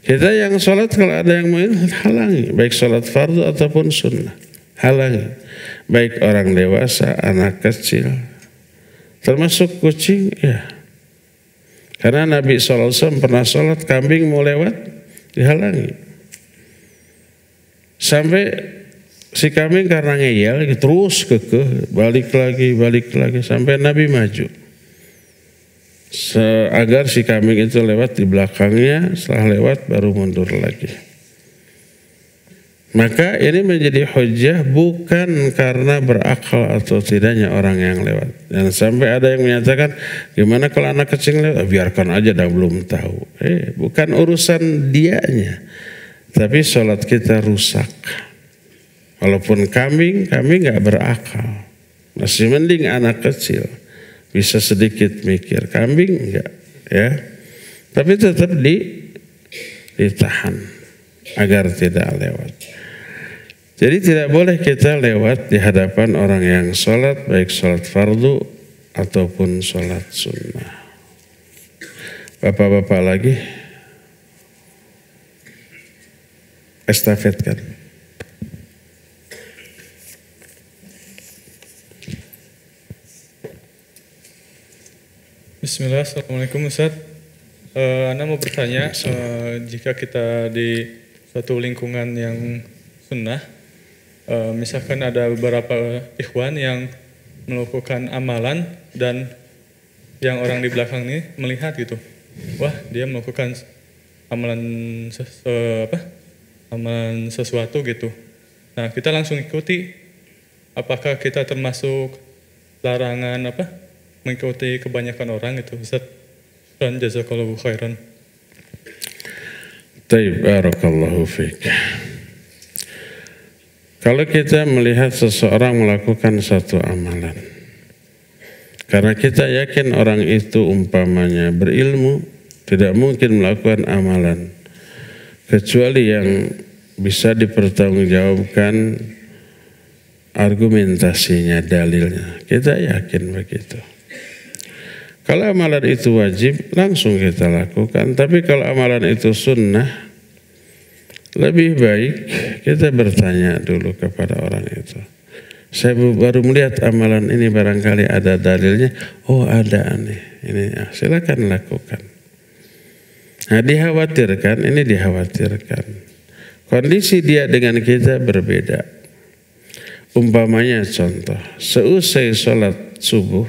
Kita yang sholat kalau ada yang mau halangi, baik sholat fardu ataupun sunnah, halangi. Baik orang dewasa, anak kecil, termasuk kucing, ya. Karena Nabi SAW pernah sholat, kambing mau lewat, dihalangi. Sampai si kambing karena ngeyel, terus kekeh, balik lagi, sampai Nabi maju. agar si kambing itu lewat di belakangnya, setelah lewat baru mundur lagi. Maka ini menjadi hujjah bukan karena berakal atau tidaknya orang yang lewat. Dan sampai ada yang menyatakan, gimana kalau anak kecil lewat? Biarkan aja, dah belum tahu. Bukan urusan dianya, tapi sholat kita rusak. Walaupun kambing nggak berakal, masih mending anak kecil bisa sedikit mikir. Kambing enggak, ya. Tapi tetap ditahan agar tidak lewat. Jadi tidak boleh kita lewat di hadapan orang yang sholat, baik sholat fardu ataupun sholat sunnah. Bapak-bapak lagi, estafetkan. Bismillah, Assalamualaikum Ustaz. Anda mau bertanya, jika kita di suatu lingkungan yang sunnah, misalkan ada beberapa ikhwan yang melakukan amalan dan yang orang di belakang ini melihat gitu, wah dia melakukan amalan amalan sesuatu gitu. Nah kita langsung ikuti, apakah kita termasuk larangan mengikuti kebanyakan orang itu, Ustaz? Dan jazakallahu khairan. Taib, barakallahu fiik. Kalau kita melihat seseorang melakukan satu amalan, karena kita yakin orang itu umpamanya berilmu, tidak mungkin melakukan amalan kecuali yang bisa dipertanggungjawabkan argumentasinya, dalilnya. Kita yakin begitu. Kalau amalan itu wajib, langsung kita lakukan. Tapi kalau amalan itu sunnah, lebih baik kita bertanya dulu kepada orang itu. Saya baru melihat amalan ini, barangkali ada dalilnya. Oh ada nih, ini silakan lakukan. Nah dikhawatirkan, ini dikhawatirkan. Kondisi dia dengan kita berbeda. Umpamanya contoh, seusai sholat subuh,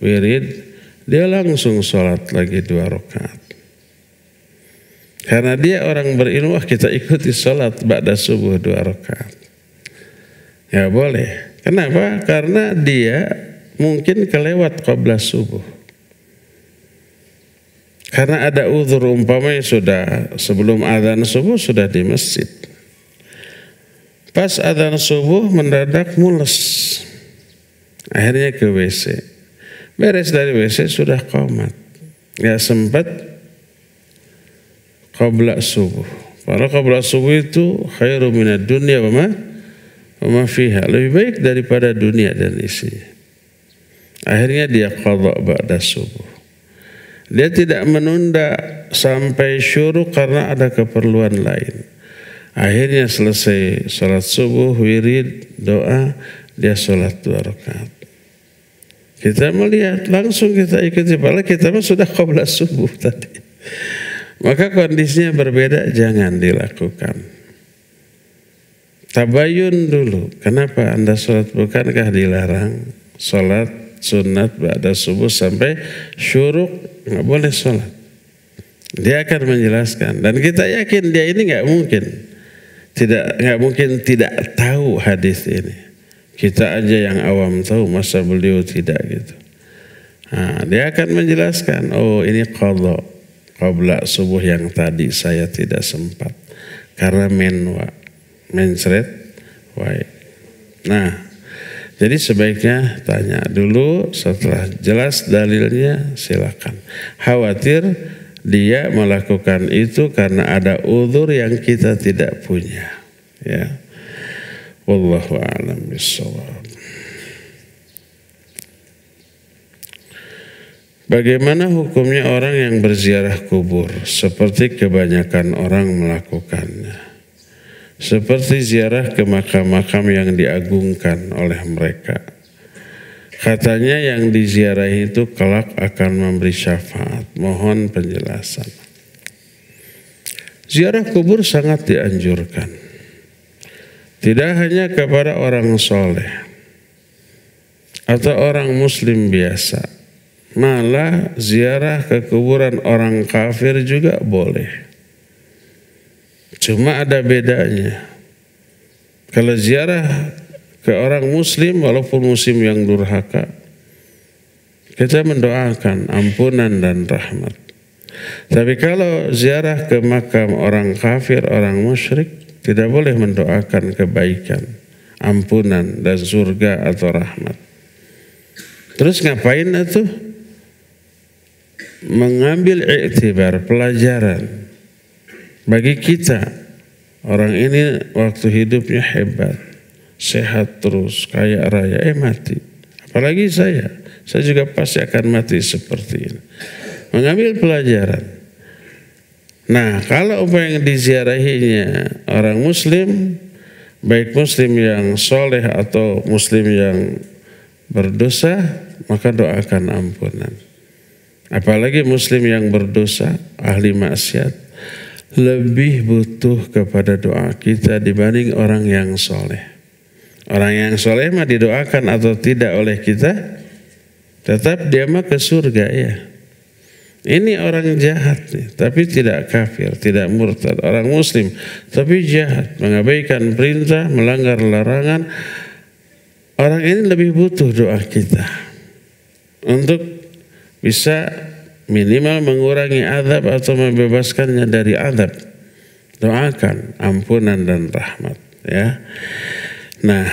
wirid, dia langsung sholat lagi 2 rakaat. Karena dia orang berilmu, kita ikuti sholat ba'da subuh 2 rakaat. Ya boleh. Kenapa? Karena dia mungkin kelewat qabla subuh. Karena ada uzur, umpamanya sudah sebelum adzan subuh sudah di masjid. Pas adzan subuh mendadak mules. Akhirnya ke WC. Beres dari WC sudah qomat. Gak sempat qabla subuh. Karena qabla subuh itu khairu minad dunya wa ma fiha. Lebih baik daripada dunia dan isinya. Akhirnya dia qadha ba'da subuh. Dia tidak menunda sampai syuruk karena ada keperluan lain. Akhirnya selesai sholat subuh, wirid, doa, dia sholat 2 rakaat. Kita melihat, langsung kita ikuti, padahal kita sudah qabla subuh tadi. Maka kondisinya berbeda, jangan dilakukan. Tabayun dulu. Kenapa Anda sholat? Bukankah dilarang sholat sunat ba'da subuh sampai syuruk? Nggak boleh sholat. Dia akan menjelaskan. Dan kita yakin dia ini nggak mungkin tidak tahu hadis ini. Kita aja yang awam tahu, masa beliau tidak gitu. Nah, dia akan menjelaskan, oh ini qadha qabla subuh yang tadi saya tidak sempat karena mencret wae. Nah, jadi sebaiknya tanya dulu, setelah jelas dalilnya silakan. Khawatir dia melakukan itu karena ada uzur yang kita tidak punya, ya. Wallahu a'lam bishawab. Bagaimana hukumnya orang yang berziarah kubur seperti kebanyakan orang melakukannya? Seperti ziarah ke makam-makam yang diagungkan oleh mereka. Katanya yang diziarahi itu kelak akan memberi syafaat. Mohon penjelasan. Ziarah kubur sangat dianjurkan. Tidak hanya kepada orang soleh atau orang muslim biasa, Malah ziarah ke kuburan orang kafir juga boleh. Cuma ada bedanya. Kalau ziarah ke orang muslim, walaupun muslim yang durhaka, kita mendoakan ampunan dan rahmat. Tapi kalau ziarah ke makam orang kafir, orang musyrik, tidak boleh mendoakan kebaikan, ampunan dan surga atau rahmat. Terus ngapain itu? Mengambil iktibar, pelajaran bagi kita. Orang ini waktu hidupnya hebat, sehat terus, kaya raya, mati. Apalagi saya juga pasti akan mati seperti ini. Mengambil pelajaran. Nah, kalau apa yang diziarahinya orang muslim, baik muslim yang soleh atau muslim yang berdosa, maka doakan ampunan. Apalagi muslim yang berdosa, ahli maksiat, lebih butuh kepada doa kita dibanding orang yang soleh. Orang yang soleh mah didoakan atau tidak oleh kita, tetap dia mah ke surga ya. Ini orang jahat nih, tapi tidak kafir, tidak murtad. Orang muslim, tapi jahat, mengabaikan perintah, melanggar larangan. Orang ini lebih butuh doa kita untuk bisa minimal mengurangi azab atau membebaskannya dari azab. Doakan ampunan dan rahmat ya. Nah,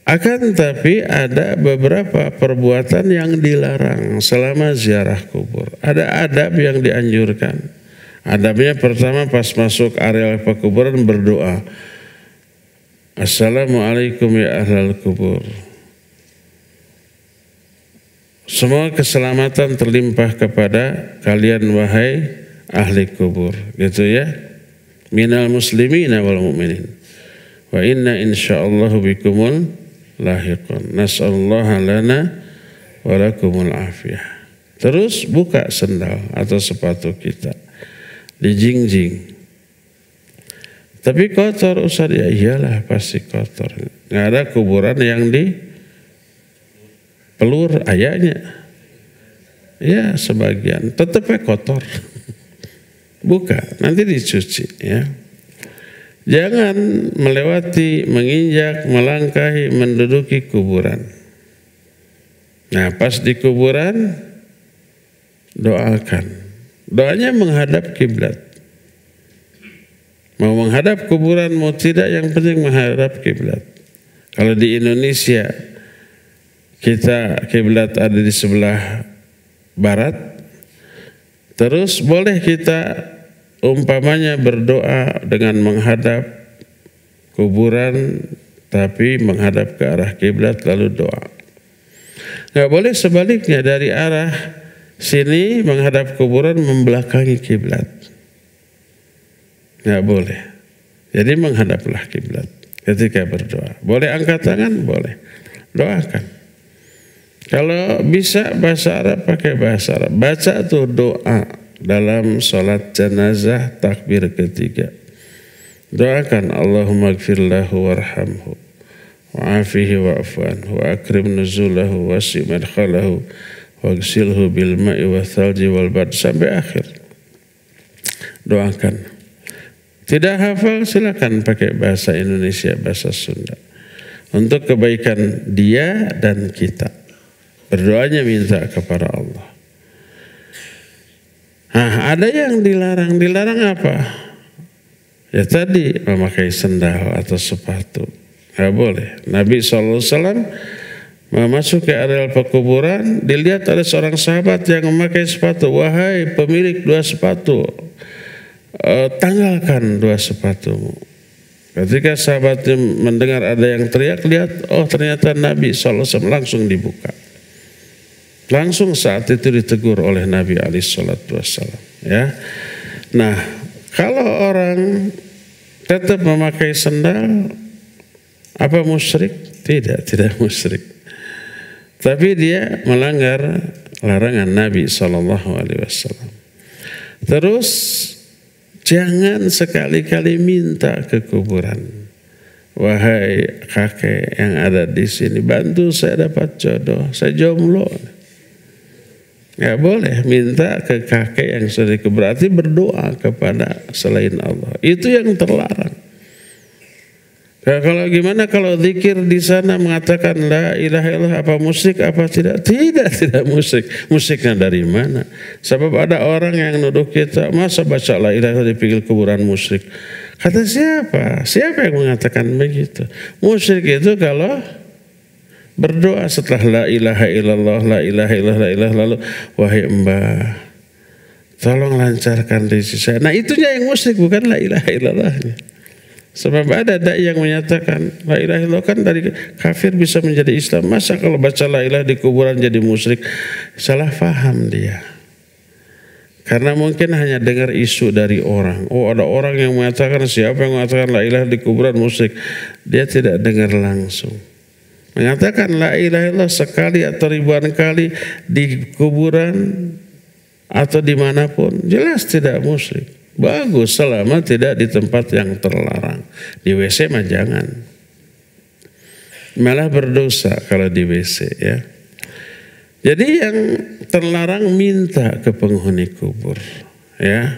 akan tapi ada beberapa perbuatan yang dilarang selama ziarah kubur. Ada adab yang dianjurkan. Adabnya pertama pas masuk area pekuburan berdoa. Assalamualaikum ya ahlal kubur. Semua keselamatan terlimpah kepada kalian wahai ahli kubur, gitu ya. Minal muslimina wal mu'minin. Wa inna insyaallahu bikumul lahiqun. Nas'allaha lana wa lakumul afiyah. Terus buka sendal atau sepatu kita. Dijingjing. Tapi kotor Ustaz, ya iyalah pasti kotor. Nggak ada kuburan yang di pelur ayahnya, ya sebagian tetapnya kotor. Buka, nanti dicuci ya. Jangan melewati, menginjak, melangkahi, menduduki kuburan. Nah pas di kuburan doakan. Doanya menghadap kiblat. Mau menghadap kuburan mau tidak, yang penting menghadap kiblat. Kalau di Indonesia kita kiblat ada di sebelah barat, terus boleh kita umpamanya berdoa dengan menghadap kuburan tapi menghadap ke arah kiblat lalu doa. Nggak boleh sebaliknya, dari arah sini menghadap kuburan membelakangi kiblat. Nggak boleh. Jadi menghadaplah kiblat ketika berdoa. Boleh angkat tangan, boleh. Doakan. Kalau bisa bahasa Arab pakai bahasa Arab. Baca tuh doa dalam sholat jenazah takbir ketiga. Doakan Allahumma gfir lahu warhamhu wa'afihi wa'afu'anhu wa akrim nuzulahu wasi' madkhalahu wagsilhu bil ma'i wa thalji wal bad sampai akhir. Doakan. Tidak hafal silakan pakai bahasa Indonesia, bahasa Sunda. Untuk kebaikan dia dan kita. Berdoanya minta kepada Allah. Nah, ada yang dilarang. Dilarang apa? Ya tadi memakai sendal atau sepatu. Nggak boleh. Nabi SAW masuk ke area pekuburan, dilihat ada seorang sahabat yang memakai sepatu. Wahai pemilik dua sepatu, tanggalkan dua sepatumu. Ketika sahabatnya mendengar ada yang teriak, lihat, oh ternyata Nabi SAW langsung dibuka. Langsung saat itu ditegur oleh Nabi SAW. Ya. Nah, kalau orang tetap memakai sendal, apa musyrik? Tidak musyrik. Tapi dia melanggar larangan Nabi SAW. Terus jangan sekali-kali minta ke kuburan. wahai kakek yang ada di sini, bantu saya dapat jodoh, saya jomblo. Nggak boleh minta ke kakek yang sudah berarti berdoa kepada selain Allah. Itu yang terlarang. Nah, kalau gimana kalau zikir di sana mengatakan la ilaha illallah, apa musyrik apa tidak? Tidak musyrik. Musyriknya dari mana? Sebab ada orang yang nuduh kita, masa baca la ilaha illallah di pinggir kuburan musyrik. Kata siapa? Siapa yang mengatakan begitu? Musyrik itu kalau berdoa setelah la ilaha illallah, la ilaha illallah, la ilaha lalu wahai mbah, tolong lancarkan rezeki saya. Nah, itunya yang musyrik, bukan la ilaha illallahnya. Sebab ada dai yang menyatakan la ilaha illallah kan dari kafir bisa menjadi Islam. Masa kalau baca la ilaha di kuburan jadi musyrik? Salah faham dia. Karena mungkin hanya dengar isu dari orang. Oh, ada orang yang mengatakan, siapa yang mengatakan la ilaha di kuburan musyrik? Dia tidak dengar langsung. Mengatakan la ilaha illallah sekali atau ribuan kali di kuburan atau dimanapun jelas tidak musyrik. Bagus selama tidak di tempat yang terlarang. Di WC mah jangan. Malah berdosa kalau di WC ya. Jadi yang terlarang minta ke penghuni kubur ya.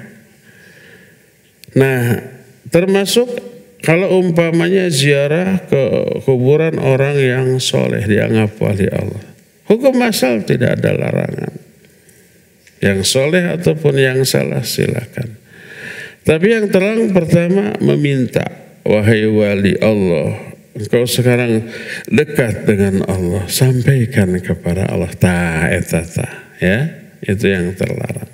Nah, termasuk kalau umpamanya ziarah ke kuburan orang yang soleh dianggap wali Allah. Hukum asal tidak ada larangan. Yang soleh ataupun yang salah silakan. Tapi yang terlarang pertama meminta, wahai wali Allah, engkau sekarang dekat dengan Allah, sampaikan kepada Allah ya, itu yang terlarang.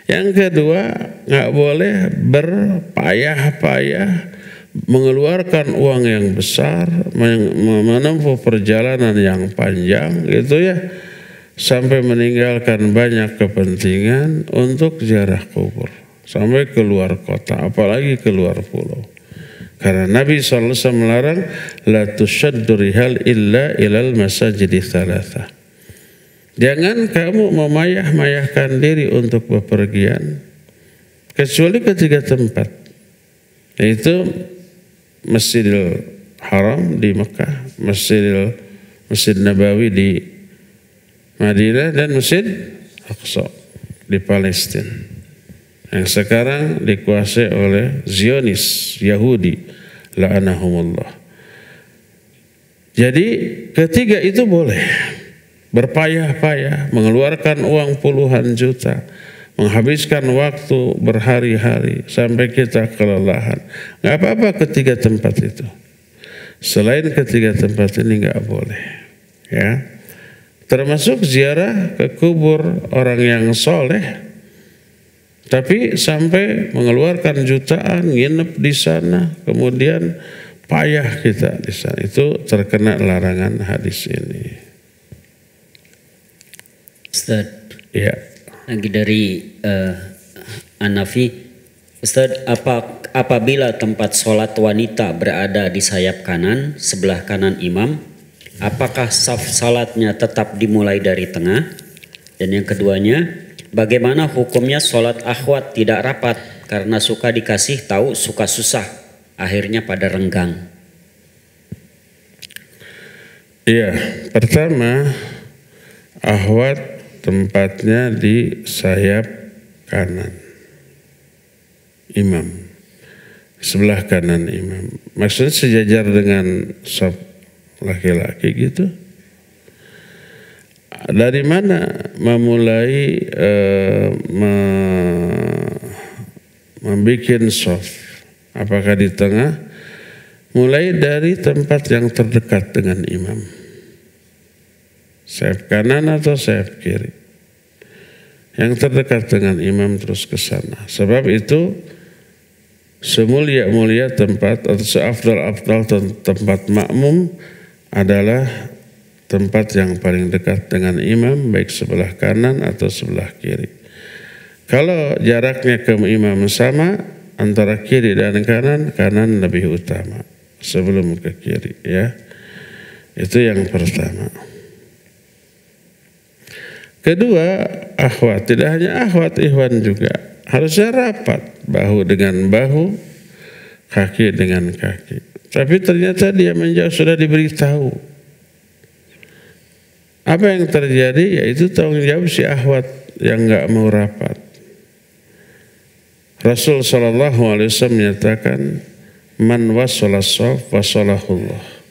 Yang kedua, nggak boleh berpayah-payah mengeluarkan uang yang besar, menempuh perjalanan yang panjang gitu ya, sampai meninggalkan banyak kepentingan untuk ziarah kubur. Sampai keluar kota, apalagi keluar pulau. Karena Nabi SAW melarang la tushaddu rihal illa ilal masajidi thalatha. Jangan kamu memayah-mayahkan diri untuk bepergian kecuali ke 3 tempat, yaitu Masjidil Haram di Mekah, Masjid Nabawi di Madinah, dan Masjid Aqsa di Palestina. Yang sekarang dikuasai oleh Zionis, Yahudi, la'anahumullah. Jadi ketiga itu boleh berpayah-payah, mengeluarkan uang puluhan juta, menghabiskan waktu berhari-hari sampai kita kelelahan. Nggak apa-apa ketiga tempat itu. Selain ketiga tempat ini nggak boleh. Ya, termasuk ziarah ke kubur orang yang soleh. Tapi sampai mengeluarkan jutaan, nginep di sana, kemudian payah kita di sana. Itu terkena larangan hadis ini. Ustaz, ya. Lagi dari Anafi, Ustaz, apabila tempat sholat wanita berada di sayap kanan, sebelah kanan imam, apakah saf salatnya tetap dimulai dari tengah? Dan yang keduanya, bagaimana hukumnya sholat akhwat tidak rapat karena suka dikasih tahu suka susah, akhirnya pada renggang? Iya, pertama akhwat tempatnya di sayap kanan imam, sebelah kanan imam. Maksudnya sejajar dengan saf laki-laki gitu. Dari mana memulai membuat shaf? Apakah di tengah? Mulai dari tempat yang terdekat dengan imam. Sayap kanan atau sayap kiri. Yang terdekat dengan imam terus ke sana. Sebab itu semulia-mulia tempat atau seafdal-afdal tempat makmum adalah tempat yang paling dekat dengan imam, baik sebelah kanan atau sebelah kiri. Kalau jaraknya ke imam sama, antara kiri dan kanan, kanan lebih utama sebelum ke kiri ya. Itu yang pertama. Kedua, akhwat, tidak hanya akhwat, ikhwan juga harusnya rapat, bahu dengan bahu, kaki dengan kaki. Tapi ternyata dia menjauh, sudah diberitahu. Apa yang terjadi? Yaitu tanggung jawab si ahwat yang nggak mau rapat. Rasul SAW menyatakan, man wasola sof wasolahullah.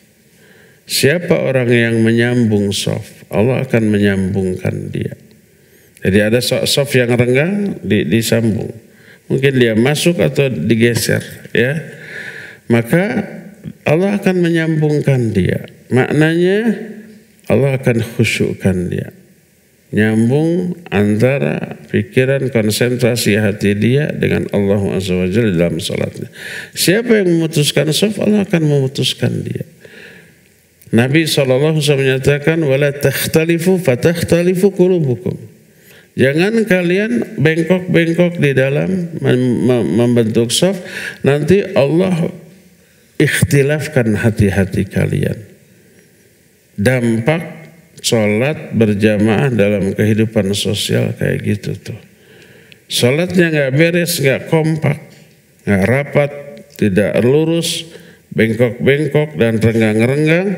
Siapa orang yang menyambung sof, Allah akan menyambungkan dia. Jadi ada sof yang renggang disambung. Mungkin dia masuk atau digeser, ya. Maka Allah akan menyambungkan dia. Maknanya Allah akan khusyukkan dia. Nyambung antara pikiran, konsentrasi hati dia dengan Allah Azza wa Jalla dalam salatnya. Siapa yang memutuskan shaf, Allah akan memutuskan dia. Nabi SAW menyatakan, wala takhtalifu fatakhtalifu qulubukum. Jangan kalian bengkok-bengkok di dalam membentuk shaf, nanti Allah ikhtilafkan hati-hati kalian. Dampak sholat berjamaah dalam kehidupan sosial kayak gitu tuh. Sholatnya nggak beres, nggak kompak, nggak rapat, tidak lurus, bengkok-bengkok dan renggang-renggang.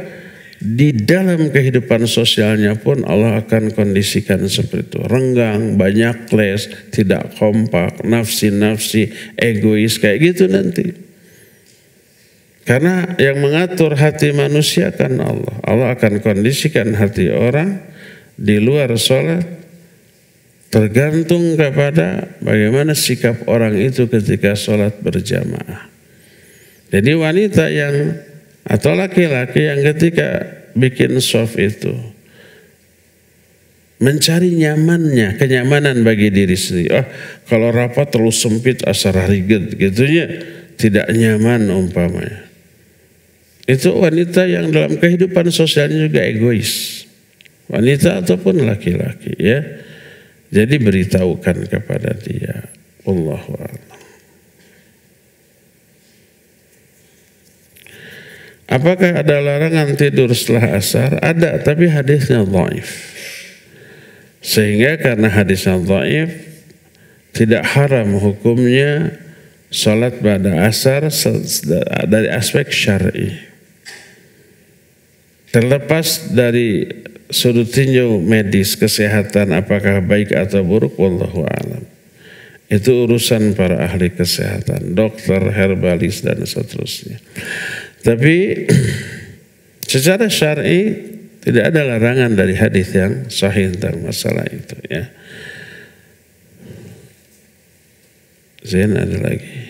Di dalam kehidupan sosialnya pun Allah akan kondisikan seperti itu. Renggang, banyak les, tidak kompak, nafsi-nafsi, egois kayak gitu nanti. Karena yang mengatur hati manusia kan Allah. Allah akan kondisikan hati orang di luar sholat tergantung kepada bagaimana sikap orang itu ketika sholat berjamaah. Jadi wanita yang atau laki-laki yang ketika bikin shaf itu mencari nyamannya, kenyamanan bagi diri sendiri. Oh, kalau rapat terlalu sempit asar riget gitunya tidak nyaman umpamanya. Itu wanita yang dalam kehidupan sosialnya juga egois. Wanita ataupun laki-laki, ya. Jadi beritahukan kepada dia. Wallahu a'lam. Apakah ada larangan tidur setelah asar? Ada, tapi hadisnya dhaif. Sehingga karena hadisnya dhaif, tidak haram hukumnya salat pada asar dari aspek syar'i. Terlepas dari sudut tinjau medis kesehatan apakah baik atau buruk, wallahu a'lam. Itu urusan para ahli kesehatan, dokter, herbalis dan seterusnya. Tapi secara syar'i tidak ada larangan dari hadis yang sahih tentang masalah itu, ya. Zain ada lagi.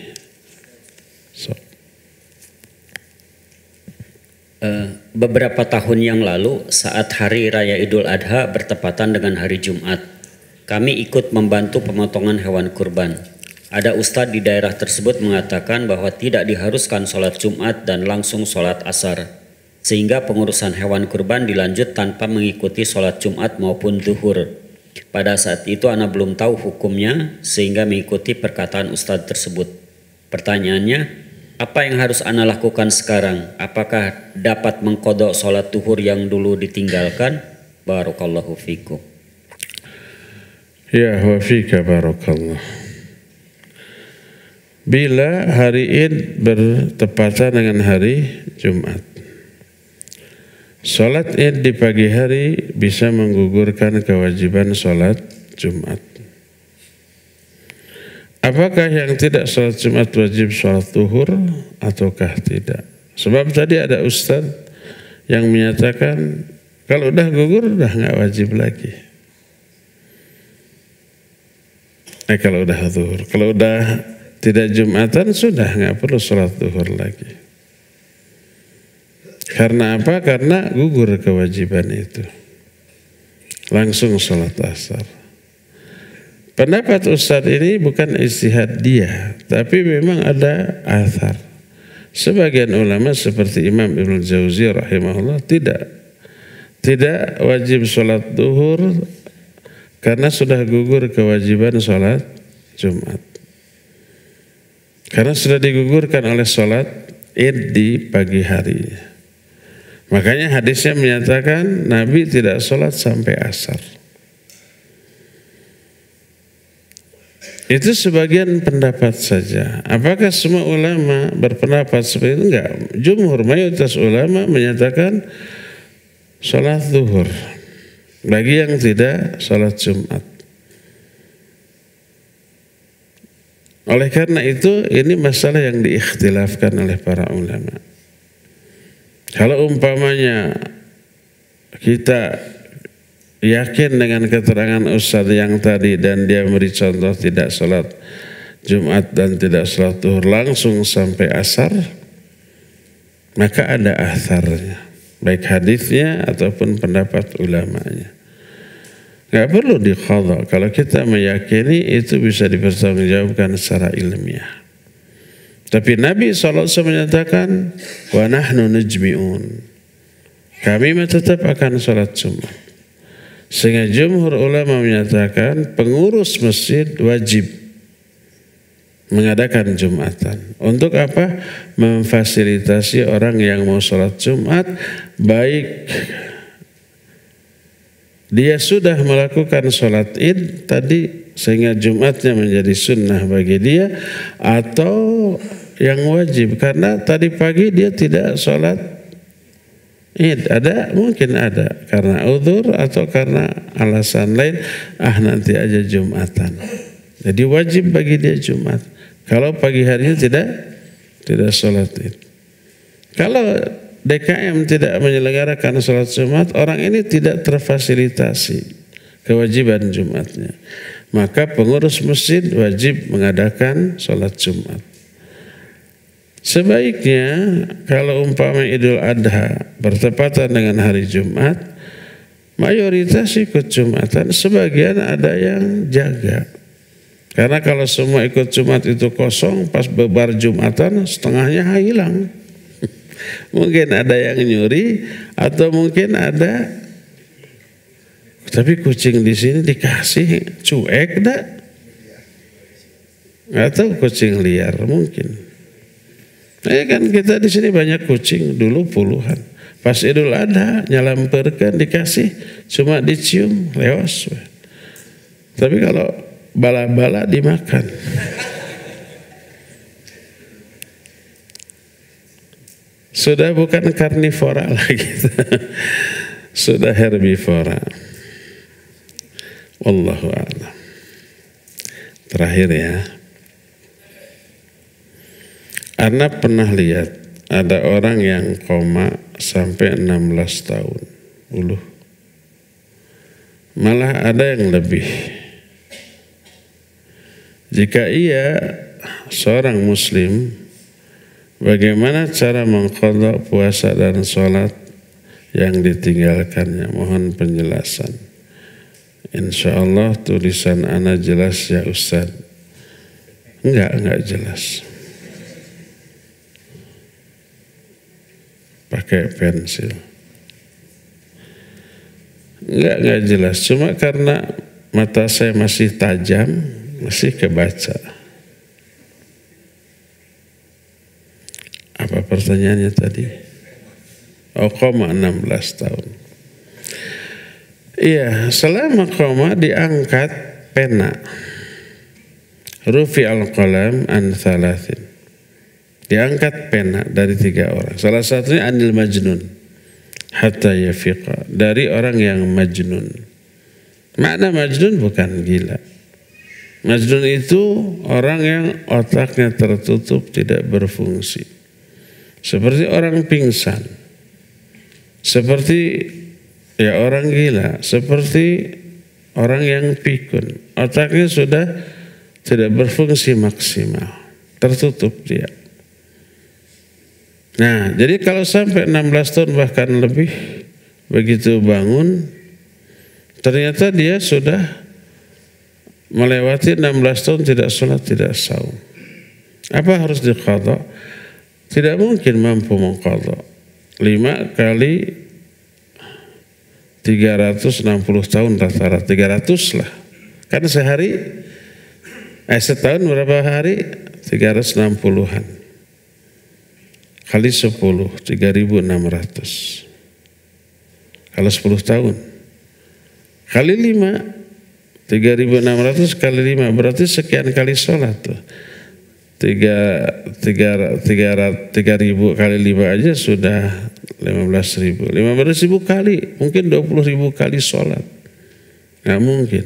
Beberapa tahun yang lalu saat Hari Raya Idul Adha bertepatan dengan hari Jumat, kami ikut membantu pemotongan hewan kurban. Ada ustadz di daerah tersebut mengatakan bahwa tidak diharuskan sholat Jumat dan langsung sholat asar, sehingga pengurusan hewan kurban dilanjut tanpa mengikuti sholat Jumat maupun zuhur. Pada saat itu ana belum tahu hukumnya sehingga mengikuti perkataan ustadz tersebut. Pertanyaannya, apa yang harus ana lakukan sekarang? Apakah dapat mengkodok sholat zuhur yang dulu ditinggalkan? Barakallahu fikum. Ya wa fika barakallah. Bila hari Id bertepatan dengan hari Jumat, sholat Id di pagi hari bisa menggugurkan kewajiban sholat Jumat. Apakah yang tidak sholat Jumat wajib sholat zuhur ataukah tidak? Sebab tadi ada ustaz yang menyatakan kalau udah gugur udah nggak wajib lagi. Kalau udah zuhur, kalau udah tidak Jumatan sudah nggak perlu sholat zuhur lagi. Karena apa? Karena gugur kewajiban itu. Langsung sholat asar. Pendapat Ustadz ini bukan ijtihad dia, tapi memang ada athar. Sebagian ulama seperti Imam Ibnu Jauzi rahimahullah tidak wajib sholat zuhur karena sudah gugur kewajiban sholat Jumat. Karena sudah digugurkan oleh sholat Id di pagi hari. Makanya hadisnya menyatakan Nabi tidak sholat sampai asar. Itu sebagian pendapat saja. Apakah semua ulama berpendapat seperti itu? Enggak. Jumhur, mayoritas ulama menyatakan sholat zuhur bagi yang tidak sholat Jumat. Oleh karena itu, ini masalah yang diikhtilafkan oleh para ulama. Kalau umpamanya kita yakin dengan keterangan Ustaz yang tadi dan dia beri contoh tidak sholat Jumat dan tidak sholat zuhur langsung sampai asar, maka ada atharnya, baik hadisnya ataupun pendapat ulamanya. Gak perlu diqadha kalau kita meyakini itu bisa dipertanggungjawabkan secara ilmiah. Tapi Nabi SAW menyatakan, wa nahnu nujmi'un, kami tetap akan sholat Jumat. Sehingga jumhur ulama menyatakan pengurus masjid wajib mengadakan Jumatan. Untuk apa? Memfasilitasi orang yang mau sholat Jumat, baik dia sudah melakukan sholat id tadi sehingga Jumatnya menjadi sunnah bagi dia, atau yang wajib karena tadi pagi dia tidak sholat id. Mungkin ada karena uzur atau karena alasan lain, nanti aja Jumatan. Jadi wajib bagi dia Jumat. Kalau pagi harinya tidak sholat id. Kalau DKM tidak menyelenggarakan sholat Jumat, orang ini tidak terfasilitasi kewajiban Jumatnya. Maka pengurus masjid wajib mengadakan sholat Jumat. Sebaiknya kalau umpama Idul Adha bertepatan dengan hari Jumat, mayoritas ikut Jumatan, sebagian ada yang jaga. Karena kalau semua ikut Jumat itu kosong, pas bebar Jumatan setengahnya hilang. Mungkin ada yang nyuri atau mungkin ada, tapi kucing di sini dikasih cuek dah, atau kucing liar mungkin. Kan kita di sini banyak kucing dulu puluhan. Pas Idul Adha nyalamperkan dikasih cuma dicium leos. Tapi kalau bala-bala dimakan. Sudah bukan karnivora lagi. Sudah herbivora. Wallahu a'lam. Terakhir ya. Ana pernah lihat ada orang yang koma sampai 16 tahun. Malah ada yang lebih. Jika ia seorang muslim, bagaimana cara mengqadha puasa dan sholat yang ditinggalkannya? Mohon penjelasan. Insyaallah tulisan ana jelas ya Ustaz. Enggak jelas. Pakai pensil. Enggak jelas. Cuma karena mata saya masih tajam, masih kebaca. Apa pertanyaannya tadi? Koma 16 tahun. Iya, selama koma diangkat pena. Rufi al-qalam an thalathin. Diangkat pena dari 3 orang. Salah satunya anil majnun hatta yafiqa, dari orang yang majnun. Makna majnun bukan gila. Majnun itu orang yang otaknya tertutup, tidak berfungsi. Seperti orang pingsan. Seperti orang gila, seperti orang yang pikun. Otaknya sudah tidak berfungsi maksimal. Tertutup dia. Nah, jadi kalau sampai 16 tahun bahkan lebih, begitu bangun, ternyata dia sudah melewati 16 tahun tidak sholat, tidak saum. Apa harus diqadha? Tidak mungkin mampu mengqadha. 5 kali 360 tahun rata-rata, 300 lah. Kan sehari, setahun berapa hari? 360-an. Kali 10, 3.600. Kalau 10 tahun. Kali 5, 3.600 kali 5 berarti sekian kali sholat tuh. 3.000 kali 5 aja sudah 15.000. 15.000 kali, mungkin 20.000 kali sholat. Nggak mungkin.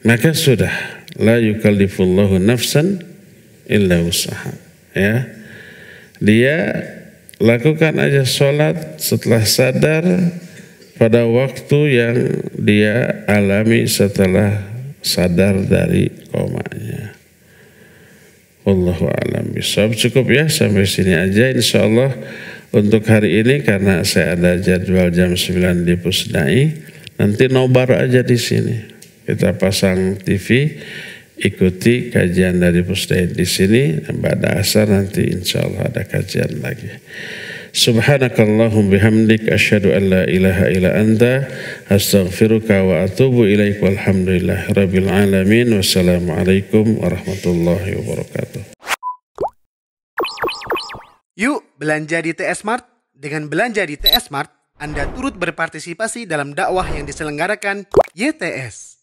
Maka sudah, la yukallifullahu nafsan illa usaha. Ya, dia lakukan aja sholat setelah sadar pada waktu yang dia alami setelah sadar dari komanya. Wallahu a'lam bishawab. Cukup ya sampai sini aja insyaallah untuk hari ini, karena saya ada jadwal jam 9 di Pusdai. Nanti nobar aja di sini. Kita pasang TV, ikuti kajian dari Pusdai di sini. Pada asar nanti insyaallah ada kajian lagi. Subhanakallahum bihamdik asyhadu an la ilaha illa anta astaghfiruka wa atubu ilaik walhamdulillahi rabbil alamin. Wassalamualaikum warahmatullahi wabarakatuh. Yuk belanja di TS Mart. Dengan belanja di TS Mart, Anda turut berpartisipasi dalam dakwah yang diselenggarakan YTS.